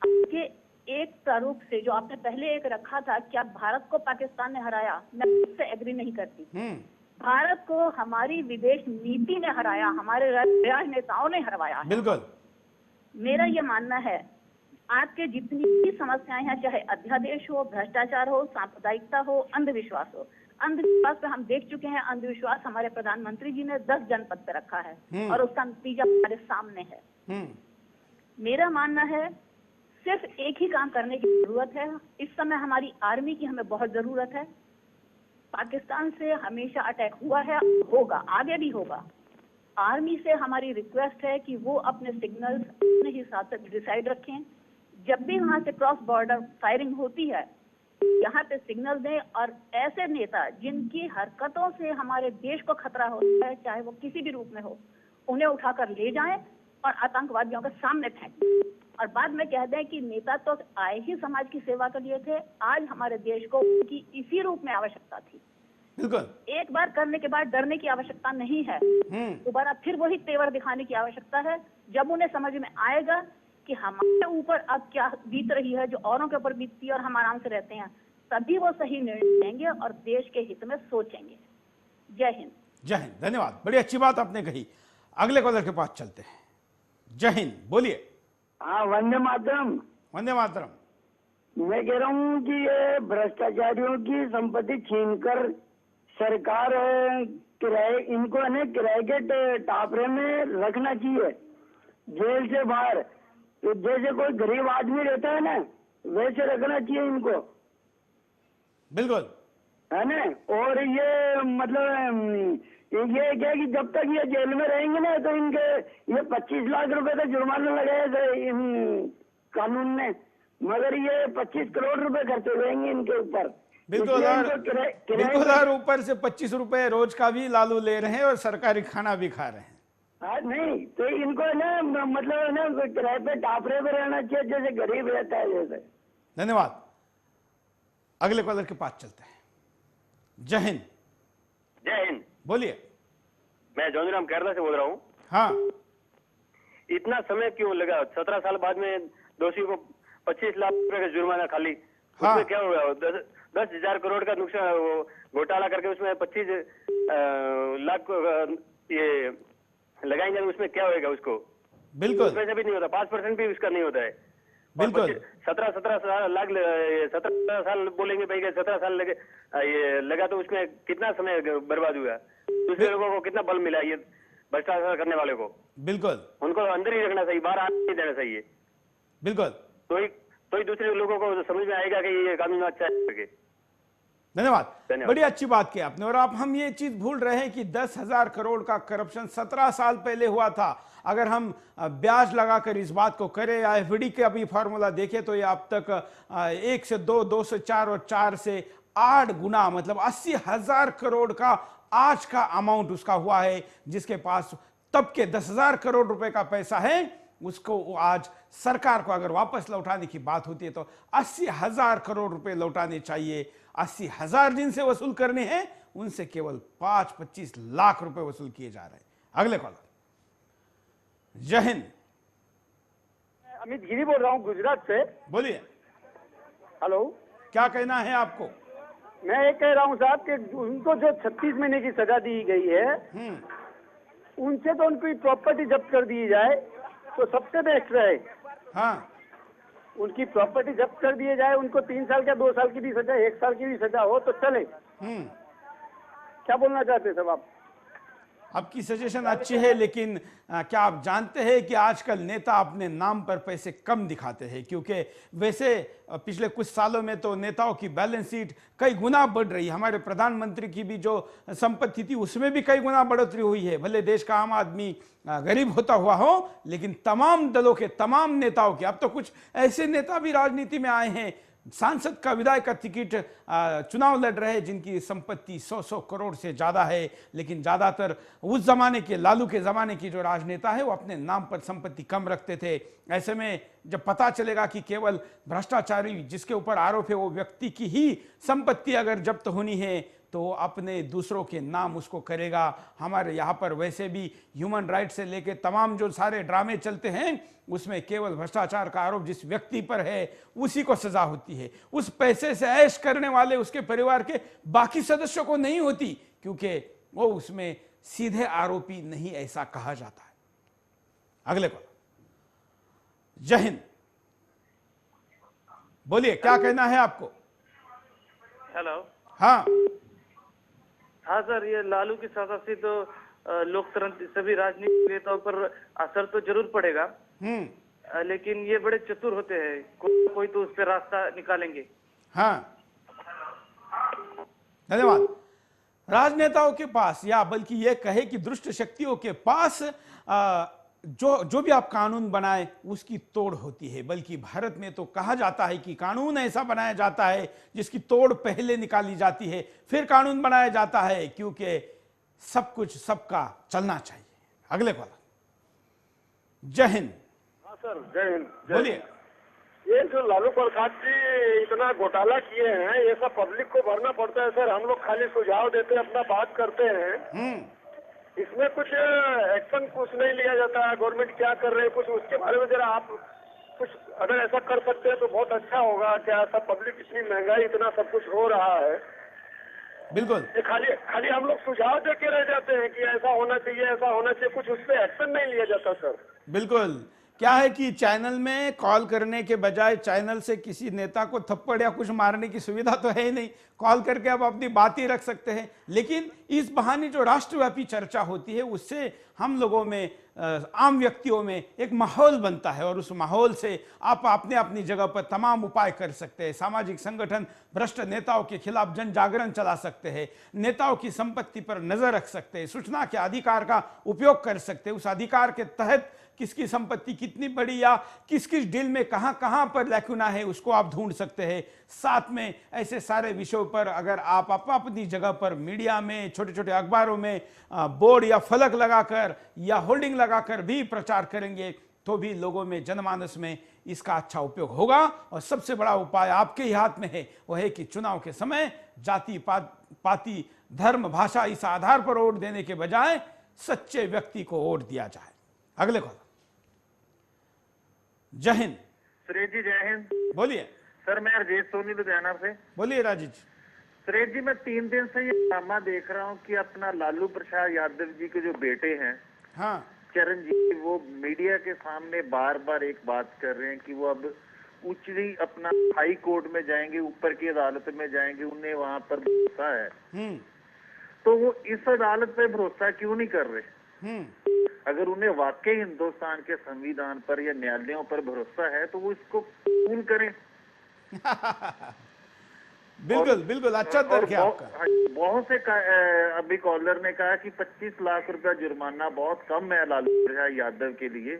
Speaker 15: आपके एक प्रारूप से जो आपने पहले एक रखा था, क्या भारत को पाकिस्तान ने हराया, मैं उससे एग्री नहीं करती। भारत को हमारी विदेश नीति ने हराया, हमारे राजनेताओं ने हरवाया।
Speaker 2: बिल्कुल।
Speaker 15: मेरा ये मानना है आज के जितनी भी समस्याएं हैं, चाहे अध्यादेश हो, भ्रष्टाचार हो, सांप्रदायिकता हो, अंधविश्वास हो, अंधविश्वास पे हम देख चुके हैं। अंधविश्वास हमारे प्रधानमंत्री जी ने 10 जनपद पे रखा है और उसका नतीजा हमारे सामने है। मेरा मानना है सिर्फ एक ही काम करने की जरूरत है। इस समय हमारी आर्मी की हमें बहुत जरूरत है। पाकिस्तान से हमेशा अटैक हुआ है, होगा, आगे भी होगा। आर्मी से हमारी रिक्वेस्ट है कि वो अपने सिग्नल्स अपने हिसाब से डिसाइड रखें। जब भी वहां से क्रॉस बॉर्डर फायरिंग होती है, यहाँ पे सिग्नल दें और ऐसे नेता जिनकी हरकतों से हमारे देश को खतरा होता है, चाहे वो किसी भी रूप में हो, उन्हें उठाकर ले जाएं और आतंकवादियों के सामने फेंक दें और बाद में कह दें कि नेता तो आए ही समाज की सेवा के लिए थे, आज हमारे देश को उनकी इसी रूप में आवश्यकता थी।
Speaker 2: बिल्कुल।
Speaker 15: एक बार करने के बाद डरने की आवश्यकता नहीं है, दोबारा फिर वही तेवर दिखाने की आवश्यकता है। जब उन्हें समझ में आएगा कि हमारे ऊपर अब क्या बीत रही है जो औरों के ऊपर बीतती है और हम आराम से रहते हैं, तभी वो सही निर्णय लेंगे और देश के हित में सोचेंगे। जय हिंद।
Speaker 2: जय हिंद। धन्यवाद, बड़ी अच्छी बात आपने कही। अगले कॉलर के पास चलते हैं। जय हिंद। बोलिए।
Speaker 16: हाँ, वंदे मातरम।
Speaker 2: वंदे मातरम।
Speaker 16: मैं कह रहा हूँ कि ये भ्रष्टाचारियों की संपत्ति छीनकर सरकार किराए, इनको है ना किराए के टापरे में रखना चाहिए, जेल से बाहर। तो जैसे कोई गरीब आदमी रहता है ना, वैसे रखना चाहिए इनको।
Speaker 2: बिल्कुल
Speaker 16: है ना। और ये मतलब ये क्या कि जब तक ये जेल में रहेंगे ना, तो इनके ये 25 लाख रुपए का जुर्माना लगाया था इन कानून ने, मगर ये 25 करोड़ रुपए खर्चे रहेंगे इनके ऊपर।
Speaker 2: बिल्कुल। और ऊपर से 25 रुपए रोज का भी लालू ले रहे हैं और सरकारी खाना भी खा रहे हैं।
Speaker 16: नहीं, तो इनको ना मतलब है ना किराए पे टापरे पे रहना चाहिए, जैसे गरीब रहता है जैसे।
Speaker 2: धन्यवाद। अगले कॉलर के पास चलते हैं। जय हिंद।
Speaker 17: जय हिंद।
Speaker 2: बोलिए।
Speaker 17: मैं जोंधराम केरला से बोल रहा हूँ।
Speaker 2: हाँ।
Speaker 17: इतना समय क्यों लगा? 17 साल बाद में दोषी को 25 लाख रुपए का जुर्माना खाली। हाँ। उसमें क्या हुआ? 10,000 करोड़ का नुकसान घोटाला करके उसमें 25 लाख ये लगाएंगे, उसमें क्या होगा उसको?
Speaker 2: बिल्कुल।
Speaker 17: पैसा भी नहीं होता, 5% भी उसका नहीं होता है।
Speaker 2: बिल्कुल।
Speaker 17: 17 लाख 17 साल बोलेंगे भाई, 17 साल लगे, ये लगा तो उसमें कितना समय बर्बाद हुआ? दूसरे लोगों को कितना बल मिला ये भ्रष्टाचार करने वाले को?
Speaker 2: बिल्कुल।
Speaker 17: उनको अंदर ही रखना चाहिए, बाहर आने नहीं देना चाहिए।
Speaker 2: बिल्कुल।
Speaker 17: तो ही दूसरे लोगों को समझ में आएगा कि ये कानून अच्छा है।
Speaker 2: धन्यवाद। बड़ी अच्छी बात की आपने। और आप हम ये चीज भूल रहे हैं कि 10,000 करोड़ का करप्शन 17 साल पहले हुआ था। अगर हम ब्याज लगाकर इस बात को करें या एफडी का भी फॉर्मूला देखें तो ये अब तक 1 से 2, 2 से 4 और 4 से 8 गुना, मतलब 80,000 करोड़ का आज का अमाउंट उसका हुआ है। जिसके पास तब के 10,000 करोड़ रुपए का पैसा है, उसको आज सरकार को अगर वापस लौटाने की बात होती है तो 80,000 करोड़ रुपए लौटाने चाहिए। 80,000 जिनसे वसूल करने हैं उनसे केवल 5-25 लाख रुपए वसूल किए जा रहे हैं। अगले कॉलर। जय हिंद।
Speaker 18: अमित गिरी बोल रहा हूँ गुजरात से।
Speaker 2: बोलिए।
Speaker 18: हेलो,
Speaker 2: क्या कहना है आपको?
Speaker 18: मैं ये कह रहा हूँ साहब कि उनको जो 36 महीने की सजा दी गई है, उनसे तो उनकी प्रॉपर्टी जब्त कर दी जाए तो सबसे बेस्ट रहे।
Speaker 2: हाँ,
Speaker 18: उनकी प्रॉपर्टी जब्त कर दिए जाए, उनको 3 साल या 2 साल की भी सजा, 1 साल की भी सजा हो तो चले। क्या बोलना चाहते हैं साहब आप?
Speaker 2: आपकी सजेशन अच्छी है, लेकिन क्या आप जानते हैं कि आजकल नेता अपने नाम पर पैसे कम दिखाते हैं? क्योंकि वैसे पिछले कुछ सालों में तो नेताओं की बैलेंस शीट कई गुना बढ़ रही है। हमारे प्रधानमंत्री की भी जो संपत्ति थी उसमें भी कई गुना बढ़ोतरी हुई है। भले देश का आम आदमी गरीब होता हुआ हो, लेकिन तमाम दलों के तमाम नेताओं के, अब तो कुछ ऐसे नेता भी राजनीति में आए हैं, सांसद का, विधायक का टिकट चुनाव लड़ रहे हैं, जिनकी संपत्ति 100-100 करोड़ से ज्यादा है। लेकिन ज्यादातर उस जमाने के, लालू के जमाने की जो राजनेता है वो अपने नाम पर संपत्ति कम रखते थे। ऐसे में जब पता चलेगा कि केवल भ्रष्टाचारी जिसके ऊपर आरोप है वो व्यक्ति की ही संपत्ति अगर जब्त होनी है तो अपने दूसरों के नाम उसको करेगा। हमारे यहाँ पर वैसे भी ह्यूमन राइट से लेके तमाम जो सारे ड्रामे चलते हैं उसमें केवल भ्रष्टाचार का आरोप जिस व्यक्ति पर है उसी को सजा होती है। उस पैसे से ऐश करने वाले उसके परिवार के बाकी सदस्यों को नहीं होती, क्योंकि वो उसमें सीधे आरोपी नहीं, ऐसा कहा जाता है। अगले को। जय हिंद। बोलिए, क्या कहना है आपको?
Speaker 19: हेलो।
Speaker 2: हाँ
Speaker 19: हाँ सर, ये लालू की सजा से तो लोकतंत्र, सभी राजनीतिक नेताओं पर असर तो जरूर पड़ेगा, लेकिन ये बड़े चतुर होते हैं, कोई तो उस पर रास्ता निकालेंगे।
Speaker 2: हाँ, धन्यवाद। राजनेताओं के पास, या बल्कि ये कहे कि दुष्ट शक्तियों के पास जो भी आप कानून बनाए उसकी तोड़ होती है। बल्कि भारत में तो कहा जाता है कि कानून ऐसा बनाया जाता है जिसकी तोड़ पहले निकाली जाती है, फिर कानून बनाया जाता है, क्योंकि सब कुछ सबका चलना चाहिए। अगले कॉलर। जय हिंद।
Speaker 20: हाँ सर, जय हिंद।
Speaker 2: बोलिए।
Speaker 20: ये जो लालू प्रसाद जी इतना घोटाला किए हैं, ये सब पब्लिक को भरना पड़ता है सर। हम लोग खाली सुझाव देते, अपना बात करते हैं, इसमें कुछ एक्शन कुछ नहीं लिया जाता है। गवर्नमेंट क्या कर रही है कुछ उसके बारे में जरा आप कुछ अगर ऐसा कर सकते हैं तो बहुत अच्छा होगा। क्या सब पब्लिक, इतनी महंगाई, इतना सब कुछ हो रहा है,
Speaker 2: बिल्कुल,
Speaker 20: ये खाली हम लोग सुझाव दे के रह जाते हैं कि ऐसा होना चाहिए, ऐसा होना चाहिए, कुछ उस पर एक्शन नहीं लिया जाता सर।
Speaker 2: बिल्कुल। क्या है कि चैनल में कॉल करने के बजाय चैनल से किसी नेता को थप्पड़ या कुछ मारने की सुविधा तो है ही नहीं। कॉल करके आप अपनी बात ही रख सकते हैं, लेकिन इस बहाने जो राष्ट्रव्यापी चर्चा होती है उससे हम लोगों में, आम व्यक्तियों में एक माहौल बनता है, और उस माहौल से आप अपने अपनी जगह पर तमाम उपाय कर सकते हैं। सामाजिक संगठन भ्रष्ट नेताओं के खिलाफ जन जागरण चला सकते हैं, नेताओं की संपत्ति पर नजर रख सकते हैं, सूचना के अधिकार का उपयोग कर सकते हैं। उस अधिकार के तहत किसकी संपत्ति कितनी बड़ी या किस किस डील में कहां कहां पर लैकुना है उसको आप ढूंढ सकते हैं। साथ में ऐसे सारे विषयों पर अगर आप अपनी जगह पर मीडिया में, छोटे छोटे अखबारों में बोर्ड या फलक लगाकर या होल्डिंग लगाकर भी प्रचार करेंगे तो भी लोगों में, जनमानस में इसका अच्छा उपयोग होगा। और सबसे बड़ा उपाय आपके ही हाथ में है, वह है कि चुनाव के समय जाति पाति धर्म भाषा इस आधार पर वोट देने के बजाय सच्चे व्यक्ति को वोट दिया जाए। अगले कॉल। जय हिंद।
Speaker 19: सुरेश जी जय हिंद।
Speaker 2: बोलिए
Speaker 19: सर, मैं राजेश सोनी लुधियाना से।
Speaker 2: बोलिए राजेश।
Speaker 19: सुरेश जी, मैं 3 दिन से ये ड्रामा देख रहा हूँ कि अपना लालू प्रसाद यादव जी के जो बेटे हैं,
Speaker 2: हाँ,
Speaker 19: चरण जी, वो मीडिया के सामने बार बार एक बात कर रहे हैं कि वो अब अपना हाई कोर्ट में जाएंगे, ऊपर की अदालत में जाएंगे, उन्हें वहां पर भरोसा है। तो वो इस अदालत पे भरोसा क्यों नहीं कर रहे? अगर उन्हें वाकई हिंदुस्तान के संविधान पर या न्यायालयों पर भरोसा है तो वो इसको कबूल करें।
Speaker 2: बिल्कुल बिल्कुल, अच्छा तर्क है आपका।
Speaker 19: बहुत से अभी कॉलर ने कहा कि 25 लाख रुपया जुर्माना बहुत कम है लालू प्रसाद यादव के लिए,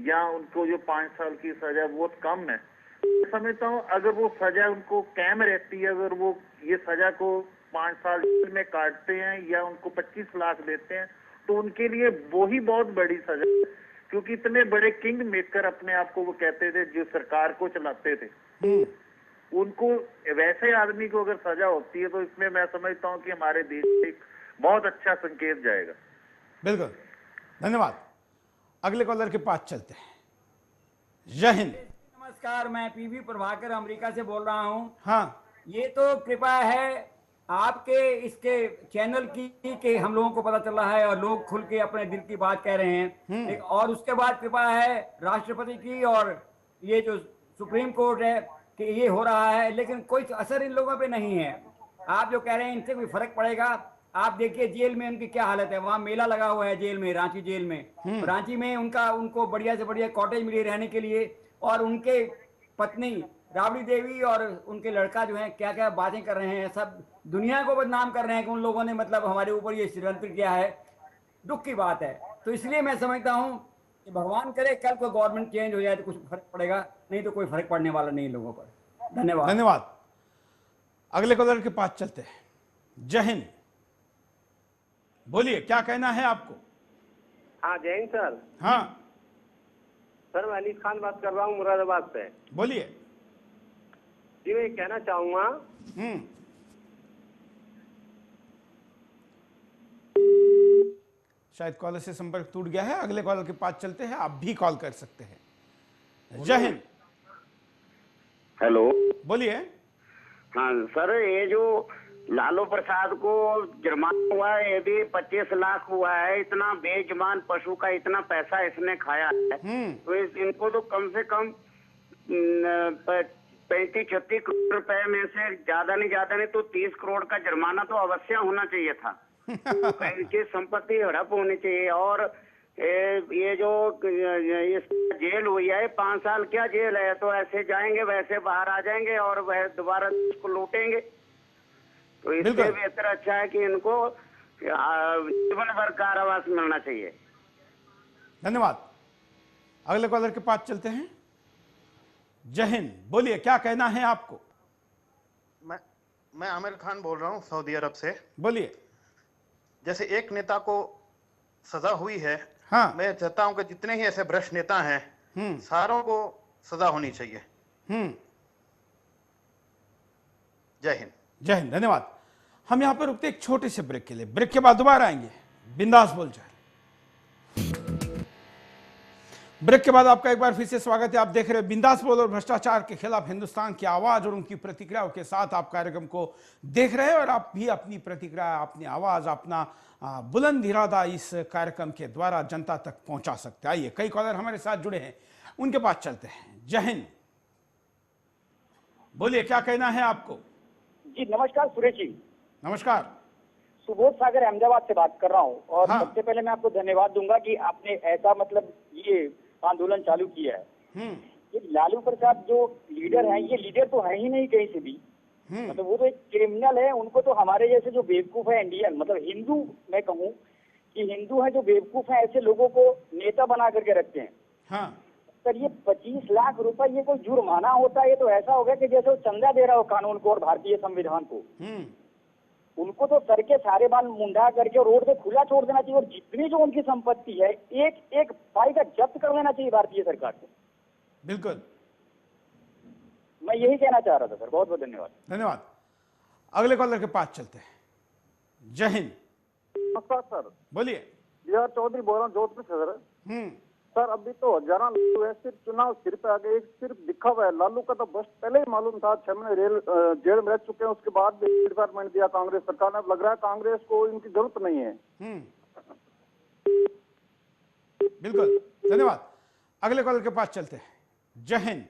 Speaker 19: या उनको जो 5 साल की सजा बहुत कम है। मैं समझता हूँ अगर वो सजा उनको कैम रहती है, अगर वो ये सजा को 5 साल जेल में काटते हैं या उनको 25 लाख देते हैं तो उनके लिए वो ही बहुत बड़ी सजा, क्योंकि इतने बड़े किंग मेकर अपने आप को वो कहते थे जो सरकार को चलाते थे, उनको वैसे आदमी को अगर सजा होती है तो इसमें मैं समझता हूँ कि हमारे देश से बहुत अच्छा संकेत जाएगा।
Speaker 2: बिल्कुल, धन्यवाद। अगले कॉलर के पास चलते हैं। जय हिंद।
Speaker 21: नमस्कार, मैं पीवी प्रभाकर अमेरिका से बोल रहा हूँ।
Speaker 2: हाँ,
Speaker 21: ये तो कृपा है आपके इसके चैनल की कि हम लोगों को पता चला है और लोग खुल के अपने दिल की बात कह रहे हैं। और उसके बाद कृपा है राष्ट्रपति की और ये जो सुप्रीम कोर्ट है कि ये हो रहा है, लेकिन कोई असर इन लोगों पे नहीं है। आप जो कह रहे हैं इनसे कोई फर्क पड़ेगा, आप देखिए जेल में उनकी क्या हालत है। वहाँ मेला लगा हुआ है जेल में, रांची जेल में। रांची में उनको बढ़िया से बढ़िया कॉटेज मिली रहने के लिए, और उनके पत्नी राबड़ी देवी और उनके लड़का जो है क्या क्या बातें कर रहे हैं, सब दुनिया को बदनाम कर रहे हैं कि उन लोगों ने मतलब हमारे ऊपर ये षड्यंत्र किया है। दुख की बात है। तो इसलिए मैं समझता हूँ कि भगवान करे कल को गवर्नमेंट चेंज हो जाए तो कुछ फर्क पड़ेगा, नहीं तो कोई फर्क पड़ने वाला नहीं लोगों पर। धन्यवाद।
Speaker 2: धन्यवाद। अगले कॉलर के पास चलते हैं। जय हिंद। बोलिए, क्या कहना है आपको?
Speaker 5: हाँ, जय हिंद सर।
Speaker 2: हाँ
Speaker 5: सर, मैं अली खान बात कर रहा हूँ मुरादाबाद से।
Speaker 2: बोलिए।
Speaker 5: जी, मैं कहना चाहूंगा
Speaker 2: शायद कॉलर से संपर्क टूट गया है। अगले कॉलर के पास चलते हैं, आप भी कॉल कर सकते हैं। जय हिंद।
Speaker 10: हेलो,
Speaker 2: बोलिए।
Speaker 10: हाँ सर, ये जो लालू प्रसाद को जुर्माना हुआ है, ये भी 25 लाख हुआ है। इतना बेजुबान पशु का इतना पैसा इसने खाया है, तो इनको तो कम से कम 35-36 करोड़ रुपए में से ज्यादा नहीं तो 30 करोड़ का जुर्माना तो अवश्य होना चाहिए था। इनकी संपत्ति हड़प होनी चाहिए। और ये जो इस जेल हुई है, 5 साल क्या जेल है, तो ऐसे जाएंगे वैसे बाहर आ जाएंगे और वह दोबारा इसको लूटेंगे। तो इससे बेहतर अच्छा है कि इनको जीवन भर कारावास मिलना चाहिए।
Speaker 2: धन्यवाद। अगले कॉलर के पास चलते हैं। जय हिंद। बोलिए, क्या कहना है आपको?
Speaker 22: मैं आमिर खान बोल रहा हूँ सऊदी अरब से।
Speaker 2: बोलिए।
Speaker 22: जैसे एक नेता को सजा हुई है,
Speaker 2: हाँ,
Speaker 22: मैं चाहता हूं कि जितने ही ऐसे भ्रष्ट नेता हैं सारों को सजा होनी चाहिए। जय हिंद।
Speaker 2: जय हिंद। धन्यवाद। हम यहां पर रुकते एक छोटे से ब्रेक के लिए। ब्रेक के बाद दोबारा आएंगे बिंदास बोल जाए। ब्रेक के बाद आपका एक बार फिर से स्वागत है। आप देख रहे हैं बिंदास बोल और भ्रष्टाचार के खिलाफ हिंदुस्तान की आवाज और उनकी प्रतिक्रियाओं के साथ आप कार्यक्रम को देख रहे हैं। और आप भी अपनी प्रतिक्रिया, अपनी आवाज, अपना बुलंद इरादा इस कार्यक्रम के द्वारा जनता तक पहुंचा सकते हैं। आइए, कई कॉलर हमारे साथ जुड़े हैं, उनके पास चलते हैं। जय हिंद। बोलिए, क्या कहना है आपको?
Speaker 23: जी नमस्कार सुरेश जी।
Speaker 2: नमस्कार।
Speaker 23: सुबोध सागर अहमदाबाद से बात कर रहा हूँ। और सबसे पहले मैं आपको धन्यवाद दूंगा कि आपने ऐसा मतलब ये आंदोलन चालू किया है। ये लालू प्रसाद जो लीडर हैं, ये लीडर तो है ही नहीं कहीं से भी। मतलब वो तो एक क्रिमिनल है। उनको तो हमारे जैसे जो बेवकूफ है इंडियन, मतलब हिंदू, मैं कहूँ कि हिंदू है जो बेवकूफ है, ऐसे लोगों को नेता बना करके रखते हैं। सर, ये 25 लाख रुपए ये कोई जुर्माना होता है? ये तो ऐसा हो गया कि जैसे वो चंदा दे रहा हो कानून को और भारतीय संविधान को। उनको तो सर के सारे बाल मुंडा करके रोड पे खुला छोड़ देना चाहिए और जितनी जो उनकी संपत्ति है एक एक पाई का जब्त कर लेना चाहिए भारतीय सरकार को।
Speaker 2: बिल्कुल,
Speaker 23: मैं यही कहना चाह रहा था सर। बहुत बहुत धन्यवाद।
Speaker 2: धन्यवाद। अगले कॉलर के पास चलते हैं। जय हिंद।
Speaker 14: नमस्कार सर।
Speaker 2: बोलिए।
Speaker 14: बिहार चौधरी बोल रहा हूँ, जोधपुर से सर। सर, अभी तो हजारों लोग है, सिर्फ चुनाव सिर पे आ गए, सिर्फ दिखा हुआ है। लालू का तो बस पहले ही मालूम था, 6 महीने जेल में रह चुके हैं, उसके बाद भी डिपार्टमेंट दिया कांग्रेस सरकार ने। लग रहा है कांग्रेस को इनकी जरूरत नहीं है।
Speaker 2: बिल्कुल, धन्यवाद। अगले कॉलर के पास चलते हैं। जय हिंद।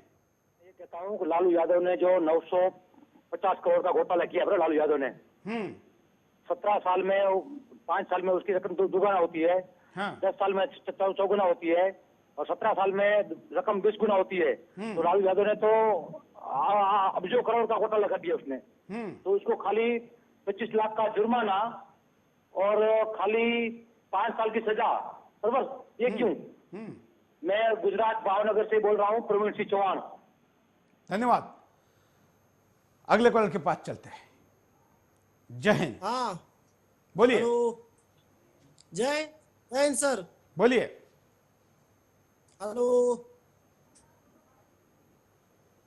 Speaker 23: ये कहता हूँ कि लालू यादव ने जो 950 करोड़ का घोटाला किया है लालू यादव ने, 17 साल में 5 साल में उसकी रकम दुगना होती है, 10 साल में 4 होती है और 17 साल में रकम 20 गुना होती है। तो लालू यादव ने तो अरबों करोड़ का घोटाला कर दिया उसने। तो उसको खाली 25 लाख का जुर्माना और खाली 5 साल की सजा, बराबर। ये क्यों? मैं गुजरात भावनगर से बोल रहा हूँ, प्रवीण सिंह चौहान।
Speaker 2: धन्यवाद। अगले कॉलर के पास चलते हैं। जय हिंद।
Speaker 24: हाँ,
Speaker 2: बोलिए।
Speaker 24: जय हिंद सर।
Speaker 2: बोलिए।
Speaker 24: हेलो,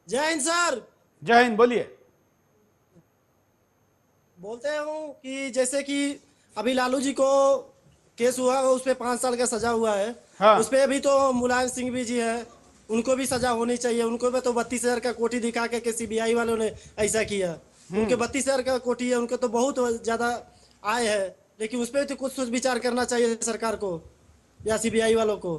Speaker 24: जय हिंद सर।
Speaker 2: जय हिंद। बोलिए।
Speaker 24: बोलते हूँ कि जैसे कि अभी लालू जी को केस हुआ है, उस पे 5 साल का सजा हुआ है।
Speaker 2: हाँ।
Speaker 24: उस पे भी तो मुलायम सिंह भी जी है, उनको भी सजा होनी चाहिए। उनको भी तो 32,000 का कोठी दिखा के सीबीआई वालों ने ऐसा किया। उनके 32,000 का कोठी है, उनको तो बहुत ज्यादा आय है, लेकिन उस पर तो कुछ सोच विचार करना चाहिए सरकार को या सीबीआई वालों को।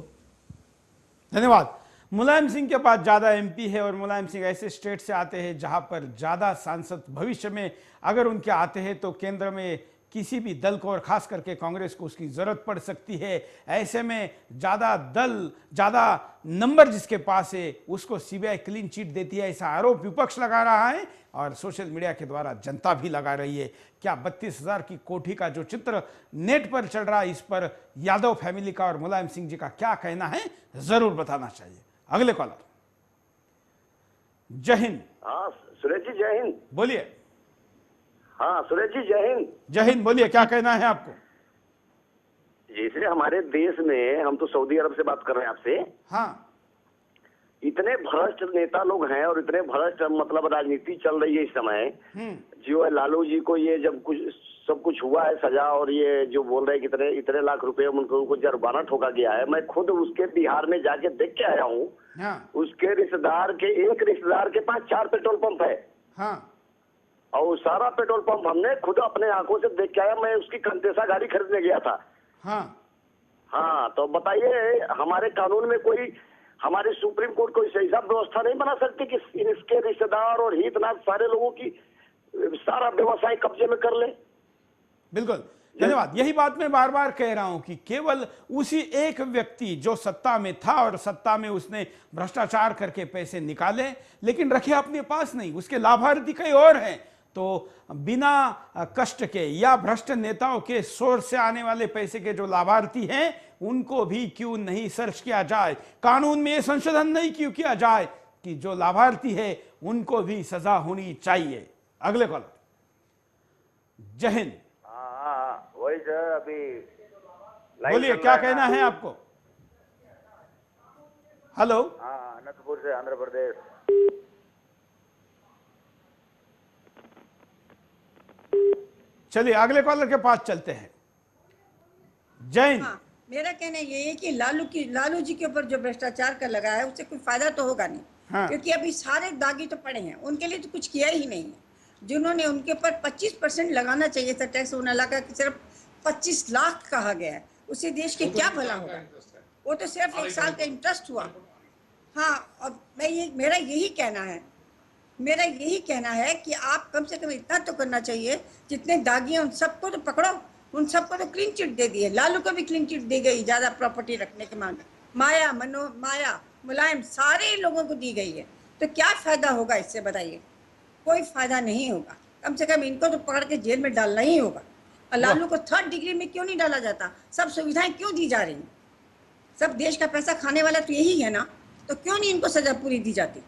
Speaker 2: धन्यवाद। मुलायम सिंह के पास ज्यादा एमपी है और मुलायम सिंह ऐसे स्टेट से आते हैं जहां पर ज्यादा सांसद भविष्य में अगर उनके आते हैं तो केंद्र में किसी भी दल को और खास करके कांग्रेस को उसकी जरूरत पड़ सकती है। ऐसे में ज्यादा दल, ज्यादा नंबर जिसके पास है उसको सीबीआई क्लीन चिट देती है, ऐसा आरोप विपक्ष लगा रहा है और सोशल मीडिया के द्वारा जनता भी लगा रही है। क्या 32,000 की कोठी का जो चित्र नेट पर चल रहा है, इस पर यादव फैमिली का और मुलायम सिंह जी का क्या कहना है, जरूर बताना चाहिए। अगले कॉलर। जय हिंद।
Speaker 3: हाँ सुरेश जी जय हिंद।
Speaker 2: बोलिए।
Speaker 3: हाँ सुरेश जी जय हिंद।
Speaker 2: जय हिंद, बोलिए क्या कहना है आपको।
Speaker 3: जैसे हमारे देश में, हम तो सऊदी अरब से बात कर रहे हैं आपसे।
Speaker 2: हाँ।
Speaker 3: इतने भ्रष्ट नेता लोग हैं और इतने भ्रष्ट मतलब राजनीति चल रही है इस समय। जो है लालू जी को ये जब कुछ सब कुछ हुआ है सजा, और ये जो बोल रहे हैं कि इतने लाख रुपए उनको जुर्माना ठोका गया है, मैं खुद उसके बिहार में जाके देख के आया हूँ। उसके एक रिश्तेदार के पास 4 पेट्रोल पंप है।
Speaker 2: हाँ।
Speaker 3: और सारा पेट्रोल पंप हमने खुद अपने आंखों से देख के आया। मैं उसकी कंटेसा गाड़ी खरीदने गया था। हाँ तो बताइए, हमारे कानून में कोई, हमारी सुप्रीम कोर्ट कोई ऐसा व्यवस्था नहीं बना सकती कि इसके रिश्तेदार और हितनाथ सारे लोगों की सारा व्यवसाय कब्जे में कर ले।
Speaker 2: बिल्कुल, धन्यवाद। यही बात मैं बार बार कह रहा हूं कि केवल उसी एक व्यक्ति जो सत्ता में था और सत्ता में उसने भ्रष्टाचार करके पैसे निकाले लेकिन रखे अपने पास नहीं, उसके लाभार्थी कई और हैं। तो बिना कष्ट के या भ्रष्ट नेताओं के सोर्स से आने वाले पैसे के जो लाभार्थी हैं उनको भी क्यों नहीं सर्च किया जाए, कानून में यह संशोधन नहीं क्यों किया जाए कि जो लाभार्थी है उनको भी सजा होनी चाहिए। अगले कॉलर। जय हिंद।
Speaker 3: वही सर, अभी
Speaker 2: बोलिए क्या कहना है आपको। हेलो।
Speaker 3: हाँ, अनंतपुर से आंध्र प्रदेश।
Speaker 2: चलिए अगले कॉलर के पास चलते हैं। जय हिंद।
Speaker 4: हाँ, मेरा कहना ये है कि लालू जी के ऊपर जो भ्रष्टाचार का लगा है उससे कोई फायदा तो होगा नहीं।
Speaker 2: हाँ।
Speaker 4: क्योंकि अभी सारे दागी तो पड़े हैं, उनके लिए तो कुछ किया ही नहीं है। जिन्होंने उनके ऊपर 25% लगाना चाहिए था टैक्स, उन्हें लगा कि सिर्फ 25 लाख कहा गया है, उससे देश के क्या भला होगा। वो तो सिर्फ 1 साल का इंटरेस्ट हुआ। हाँ, और मेरा यही कहना है कि आप कम से कम इतना तो करना चाहिए, जितने दागी हैं उन सबको तो पकड़ो, उन सबको तो क्लीन चिट दे दिए। लालू को भी क्लीन चिट दी गई ज्यादा प्रॉपर्टी रखने के मामले, माया मुलायम सारे लोगों को दी गई है। तो क्या फायदा होगा इससे, बताइए। कोई फायदा नहीं होगा। कम से कम इनको तो पकड़ के जेल में डालना ही होगा। और लालू को 3rd डिग्री में क्यों नहीं डाला जाता, सब सुविधाएं क्यों दी जा रही, सब देश का पैसा खाने वाला तो यही है ना, तो क्यों नहीं इनको सजा पूरी दी जाती।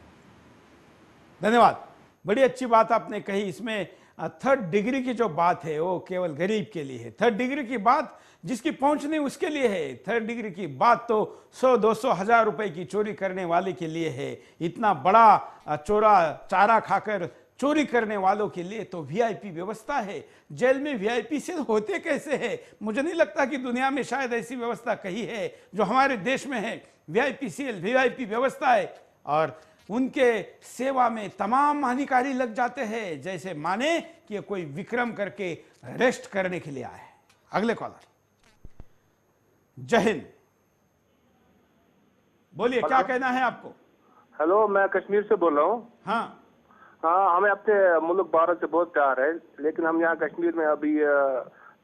Speaker 2: धन्यवाद, बड़ी अच्छी बात आपने कही। इसमें 3rd डिग्री की जो बात है वो केवल गरीब के लिए है। 3rd डिग्री की बात जिसकी पहुंच नहीं उसके लिए है। 3rd डिग्री की बात तो 100-200 हजार रुपए की चोरी करने वाले के लिए है। इतना बड़ा चारा खाकर चोरी करने वालों के लिए तो वीआईपी व्यवस्था है। जेल में वीआईपी सेल होते कैसे है, मुझे नहीं लगता कि दुनिया में शायद ऐसी व्यवस्था कहीं है जो हमारे देश में है। वीआईपी सेल, वीआईपी व्यवस्था है और उनके सेवा में तमाम अधिकारी लग जाते हैं, जैसे माने कि ये कोई विक्रम करके रेस्ट करने के लिए आए हैं। अगले कॉलर। जय हिंद, बोलिए क्या कहना है आपको।
Speaker 6: हेलो, मैं कश्मीर से बोल रहा हूँ।
Speaker 2: हाँ,
Speaker 6: हमें अपने मुल्क भारत से बहुत प्यार है, लेकिन हम यहाँ कश्मीर में अभी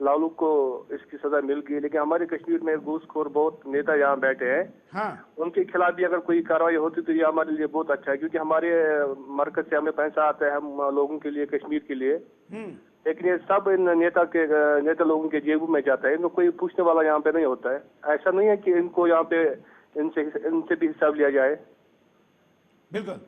Speaker 6: लालू को इसकी सजा मिल गई, लेकिन हमारे कश्मीर में घूसखोर बहुत नेता यहाँ बैठे हैं।
Speaker 2: हाँ।
Speaker 6: उनके खिलाफ भी अगर कोई कार्रवाई होती तो ये हमारे लिए बहुत अच्छा है, क्योंकि हमारे मरकज से हमें पैसा आता है हम लोगों के लिए, कश्मीर के लिए। लेकिन ये सब इन नेता लोगों के जेबों में जाता है, इनको कोई पूछने वाला यहाँ पे नहीं होता है। ऐसा नहीं है कि इनको यहाँ पे इनसे भी हिसाब लिया जाए।
Speaker 2: बिल्कुल,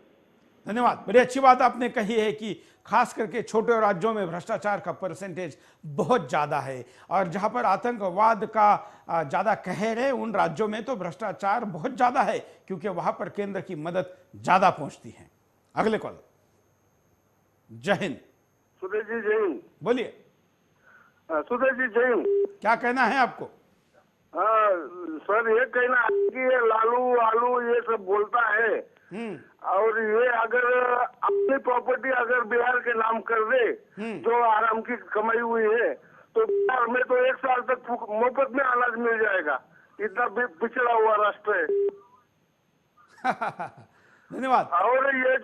Speaker 2: धन्यवाद। बड़ी अच्छी बात आपने कही है कि खास करके छोटे राज्यों में भ्रष्टाचार का परसेंटेज बहुत ज्यादा है और जहां पर आतंकवाद का ज्यादा कहर है उन राज्यों में तो भ्रष्टाचार बहुत ज्यादा है, क्योंकि वहां पर केंद्र की मदद ज्यादा पहुंचती है। अगले कॉल। जय हिंद।
Speaker 3: सुरेश जी जय हिंद।
Speaker 2: बोलिए।
Speaker 3: सुरेश जी जय हिंद।
Speaker 2: क्या कहना है आपको।
Speaker 20: हाँ सर, ये कहना है कि ये लालू आलू ये सब बोलता है और ये अगर अपनी प्रॉपर्टी अगर बिहार के नाम कर दे जो आराम की कमाई हुई है तो बिहार में तो 1 साल तक मुफ्त में अनाज मिल जाएगा। इतना पिछड़ा हुआ राष्ट्र है।
Speaker 2: धन्यवाद।
Speaker 20: और ये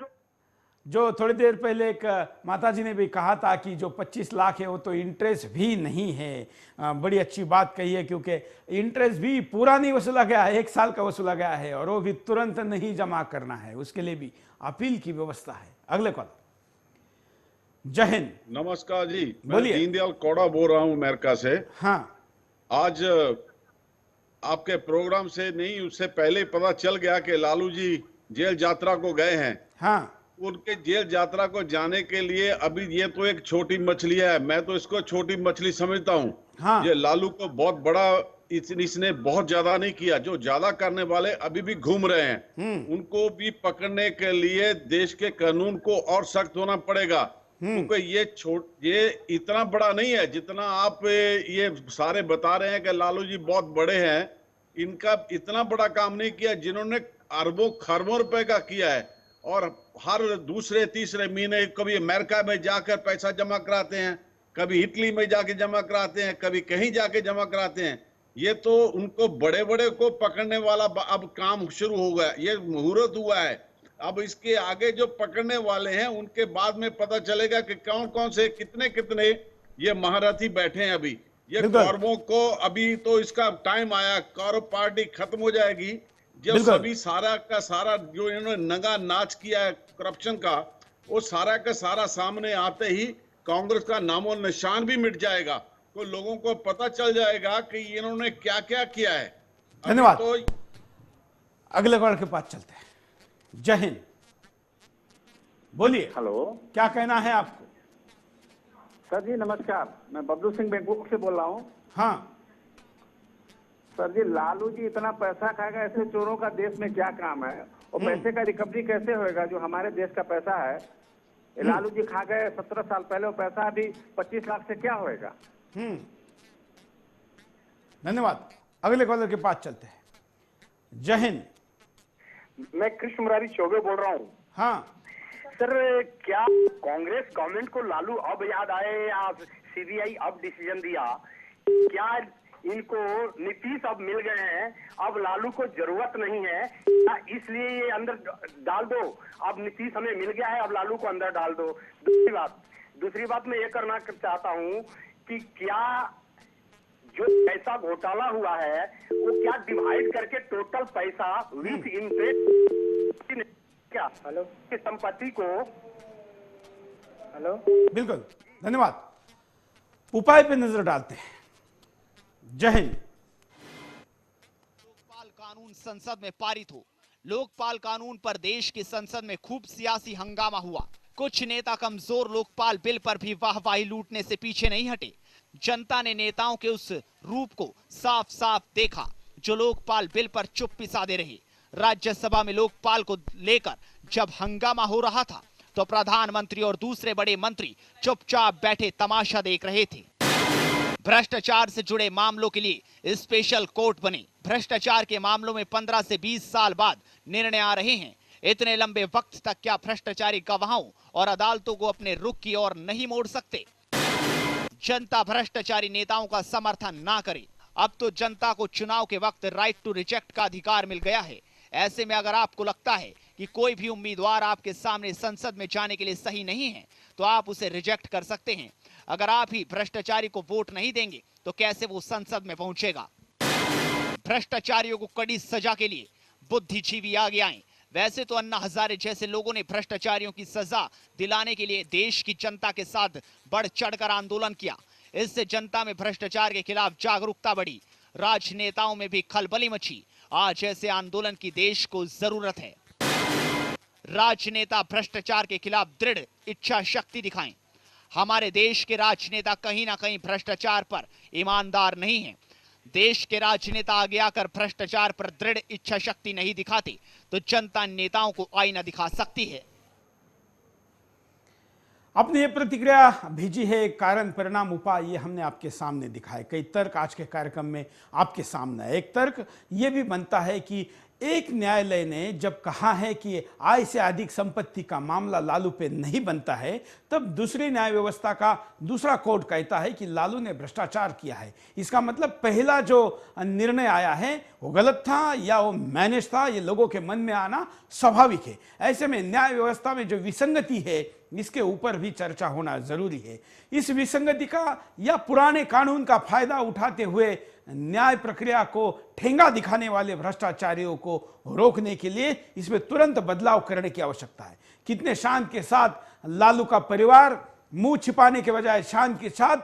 Speaker 2: जो थोड़ी देर पहले एक माताजी ने भी कहा था कि जो 25 लाख है वो तो इंटरेस्ट भी नहीं है, बड़ी अच्छी बात कही है, क्योंकि इंटरेस्ट भी पूरा नहीं वसूला गया है, 1 साल का वसूला गया है और वो भी तुरंत नहीं जमा करना है, उसके लिए भी अपील की व्यवस्था है। अगले कॉल। जय हिंद।
Speaker 7: नमस्कार जी, मैं दीनदयाल कौड़ा बोल रहा हूँ अमेरिका से।
Speaker 2: हाँ,
Speaker 7: आज आपके प्रोग्राम से नहीं उससे पहले पता चल गया कि लालू जी जेल यात्रा को गए हैं।
Speaker 2: हाँ,
Speaker 7: उनके जेल यात्रा को जाने के लिए अभी ये तो एक छोटी मछली है, मैं तो इसको छोटी मछली समझता हूँ।
Speaker 2: हाँ।
Speaker 7: ये लालू को बहुत बड़ा इसने बहुत ज्यादा नहीं किया, जो ज्यादा करने वाले अभी भी घूम रहे हैं, उनको भी पकड़ने के लिए देश के कानून को और सख्त होना पड़ेगा, क्योंकि ये इतना बड़ा नहीं है जितना आप ये सारे बता रहे हैं कि लालू जी बहुत बड़े हैं। इनका इतना बड़ा काम नहीं किया जिन्होंने अरबों खरबों रुपए का किया है, और हर दूसरे तीसरे महीने कभी अमेरिका में जाकर पैसा जमा कराते हैं, कभी इटली में जाके जमा कराते हैं, कभी कहीं जाके जमा कराते हैं। ये तो उनको बड़े बड़े को पकड़ने वाला अब काम शुरू हो गया, ये मुहूर्त हुआ है। अब इसके आगे जो पकड़ने वाले हैं उनके बाद में पता चलेगा कि कौन कौन से कितने कितने ये महारथी बैठे हैं। अभी ये कौरवों को अभी तो इसका टाइम आया, कौरव पार्टी खत्म हो जाएगी जब सभी सारा का सारा जो इन्होंने नंगा नाच किया है करप्शन का, वो सारा का सारा सामने आते ही कांग्रेस का नामो निशान भी मिट जाएगा, तो लोगों को पता चल जाएगा कि इन्होंने क्या क्या किया है।
Speaker 2: धन्यवाद।
Speaker 7: तो
Speaker 2: अगले कॉल के पास चलते हैं। जय हिंद। बोलिए।
Speaker 8: हेलो,
Speaker 2: क्या कहना है आपको?
Speaker 8: सर जी नमस्कार, मैं बबलू सिंह बैंकॉक से बोल रहा हूँ।
Speaker 2: हाँ
Speaker 8: सर जी, लालू जी इतना पैसा खाएगा, ऐसे चोरों का देश में क्या काम है? और पैसे का रिकवरी कैसे होएगा? जो हमारे देश का पैसा है, लालू जी खा गए 17 साल पहले, वो पैसा अभी 25 लाख से क्या होएगा?
Speaker 2: धन्यवाद। अगले कॉलर के पास चलते हैं। जय हिंद।
Speaker 9: मैं कृष्ण मुरारी चौबे बोल रहा हूँ।
Speaker 2: हाँ
Speaker 9: सर, क्या कांग्रेस गवर्नमेंट को लालू अब याद आए या सीबीआई अब डिसीजन दिया? क्या इनको नीतीश अब मिल गए हैं, अब लालू को जरूरत नहीं है, इसलिए ये अंदर डाल दो? अब नीतीश हमें मिल गया है, अब लालू को अंदर डाल दो। दूसरी बात मैं ये करना चाहता हूँ कि क्या जो पैसा घोटाला हुआ है वो क्या डिवाइड करके टोटल पैसा विथ इंटरेस्ट क्या हेलो की संपत्ति को?
Speaker 8: हेलो,
Speaker 2: बिल्कुल, धन्यवाद। उपाय पे नजर डालते हैं। जय हिंद।
Speaker 1: लोकपाल कानून संसद में पारित हो। लोकपाल कानून पर देश की संसद में खूब सियासी हंगामा हुआ। कुछ नेता कमजोर लोकपाल बिल पर भी वाहवाही लूटने से पीछे नहीं हटे। जनता ने नेताओं के उस रूप को साफ साफ देखा जो लोकपाल बिल पर चुप्पी साधे रहे। राज्यसभा में लोकपाल को लेकर जब हंगामा हो रहा था तो प्रधानमंत्री और दूसरे बड़े मंत्री चुपचाप बैठे तमाशा देख रहे थे। भ्रष्टाचार से जुड़े मामलों के लिए स्पेशल कोर्ट बने। भ्रष्टाचार के मामलों में 15 से 20 साल बाद निर्णय आ रहे हैं। इतने लंबे वक्त तक क्या भ्रष्टाचारी गवाहों और अदालतों को अपने रुख की ओर नहीं मोड़ सकते? जनता भ्रष्टाचारी नेताओं का समर्थन ना करे। अब तो जनता को चुनाव के वक्त राइट टू रिजेक्ट का अधिकार मिल गया है। ऐसे में अगर आपको लगता है कि कोई भी उम्मीदवार आपके सामने संसद में जाने के लिए सही नहीं है तो आप उसे रिजेक्ट कर सकते हैं। अगर आप ही भ्रष्टाचारी को वोट नहीं देंगे तो कैसे वो संसद में पहुंचेगा? भ्रष्टाचारियों को कड़ी सजा के लिए बुद्धिजीवी आगे आए। वैसे तो अन्ना हजारे जैसे लोगों ने भ्रष्टाचारियों की सजा दिलाने के लिए देश की जनता के साथ बढ़ चढ़कर आंदोलन किया। इससे जनता में भ्रष्टाचार के खिलाफ जागरूकता बढ़ी, राजनेताओं में भी खलबली मची। आज ऐसे आंदोलन की देश को जरूरत है। राजनेता भ्रष्टाचार के खिलाफ दृढ़ इच्छा शक्ति दिखाएं। हमारे देश के राजनेता कहीं ना कहीं भ्रष्टाचार पर ईमानदार नहीं हैं। देश के राजनेता आगे आकर भ्रष्टाचार पर दृढ़ इच्छा शक्ति नहीं दिखाते तो जनता नेताओं को आईना दिखा सकती है।
Speaker 2: आपने ये प्रतिक्रिया भेजी है, कारण परिणाम उपाय ये हमने आपके सामने दिखाए। कई तर्क आज के कार्यक्रम में आपके सामने है। एक तर्क ये भी बनता है कि एक न्यायालय ने जब कहा है कि आय से अधिक संपत्ति का मामला लालू पे नहीं बनता है, तब दूसरी न्याय व्यवस्था का दूसरा कोर्ट कहता है कि लालू ने भ्रष्टाचार किया है। इसका मतलब पहला जो निर्णय आया है वो गलत था या वो मैनेज था, ये लोगों के मन में आना स्वाभाविक है। ऐसे में न्याय व्यवस्था में जो विसंगति है इसके ऊपर भी चर्चा होना जरूरी है। इस विसंगति का या पुराने कानून का फायदा उठाते हुए न्याय प्रक्रिया को ठेंगा दिखाने वाले भ्रष्टाचारियों को रोकने के लिए इसमें तुरंत बदलाव करने की आवश्यकता है। कितने शान के साथ लालू का परिवार मुंह छिपाने के बजाय शान के साथ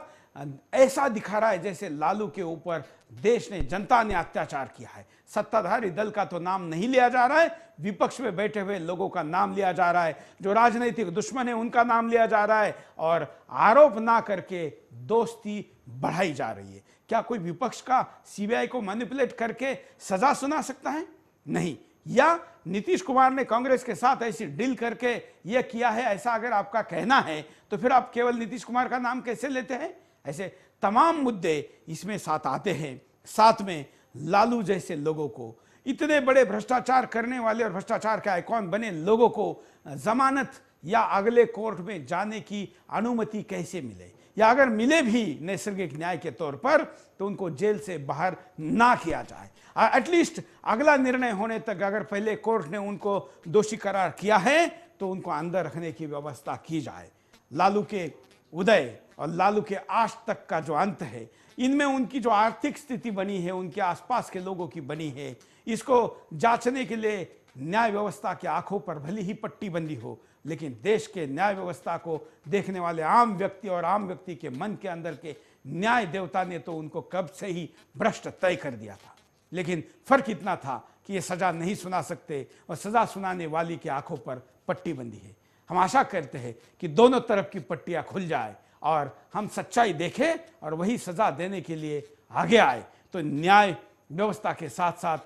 Speaker 2: ऐसा दिखा रहा है जैसे लालू के ऊपर देश ने, जनता ने अत्याचार किया है। सत्ताधारी दल का तो नाम नहीं लिया जा रहा है, विपक्ष में बैठे हुए लोगों का नाम लिया जा रहा है, जो राजनीतिक दुश्मन है उनका नाम लिया जा रहा है और आरोप ना करके दोस्ती बढ़ाई जा रही है। क्या कोई विपक्ष का सीबीआई को मैनिपुलेट करके सजा सुना सकता है? नहीं। या नीतीश कुमार ने कांग्रेस के साथ ऐसी डील करके यह किया है, ऐसा अगर आपका कहना है तो फिर आप केवल नीतीश कुमार का नाम कैसे लेते हैं? ऐसे तमाम मुद्दे इसमें साथ आते हैं। साथ में लालू जैसे लोगों को, इतने बड़े भ्रष्टाचार करने वाले और भ्रष्टाचार के आइकॉन बने लोगों को जमानत या अगले कोर्ट में जाने की अनुमति कैसे मिले, या अगर मिले भी नैसर्गिक न्याय के तौर पर तो उनको जेल से बाहर ना किया जाए। एटलीस्ट अगला निर्णय होने तक अगर पहले कोर्ट ने उनको दोषी करार किया है तो उनको अंदर रखने की व्यवस्था की जाए। लालू के उदय और लालू के आज तक का जो अंत है, इनमें उनकी जो आर्थिक स्थिति बनी है, उनके आसपास के लोगों की बनी है, इसको जांचने के लिए न्याय व्यवस्था की आंखों पर भली ही पट्टी बंदी हो, लेकिन देश के न्याय व्यवस्था को देखने वाले आम व्यक्ति और आम व्यक्ति के मन के अंदर के न्याय देवता ने तो उनको कब से ही भ्रष्ट तय कर दिया था। लेकिन फर्क इतना था कि ये सजा नहीं सुना सकते और सजा सुनाने वाली की आंखों पर पट्टी बंदी है। हम आशा करते हैं कि दोनों तरफ की पट्टियां खुल जाए और हम सच्चाई देखें और वही सजा देने के लिए आगे आए, तो न्याय व्यवस्था के साथ साथ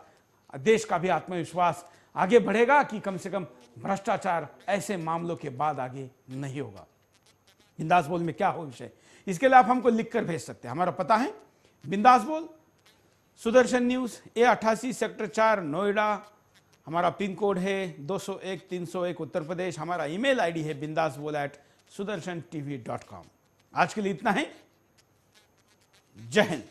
Speaker 2: देश का भी आत्मविश्वास आगे बढ़ेगा कि कम से कम भ्रष्टाचार ऐसे मामलों के बाद आगे नहीं होगा। बिंदास बोल में क्या हो विषय, इसके लिए आप हमको लिखकर भेज सकते हैं। हमारा पता है बिंदास बोल, Sudarshan news, A88 sector 4 Noida. हमारा पिन कोड है 201-301 उत्तर प्रदेश। हमारा ईमेल आईडी है bindasbol@sudarshan tv.com। आज के लिए इतना है। जय हिंद।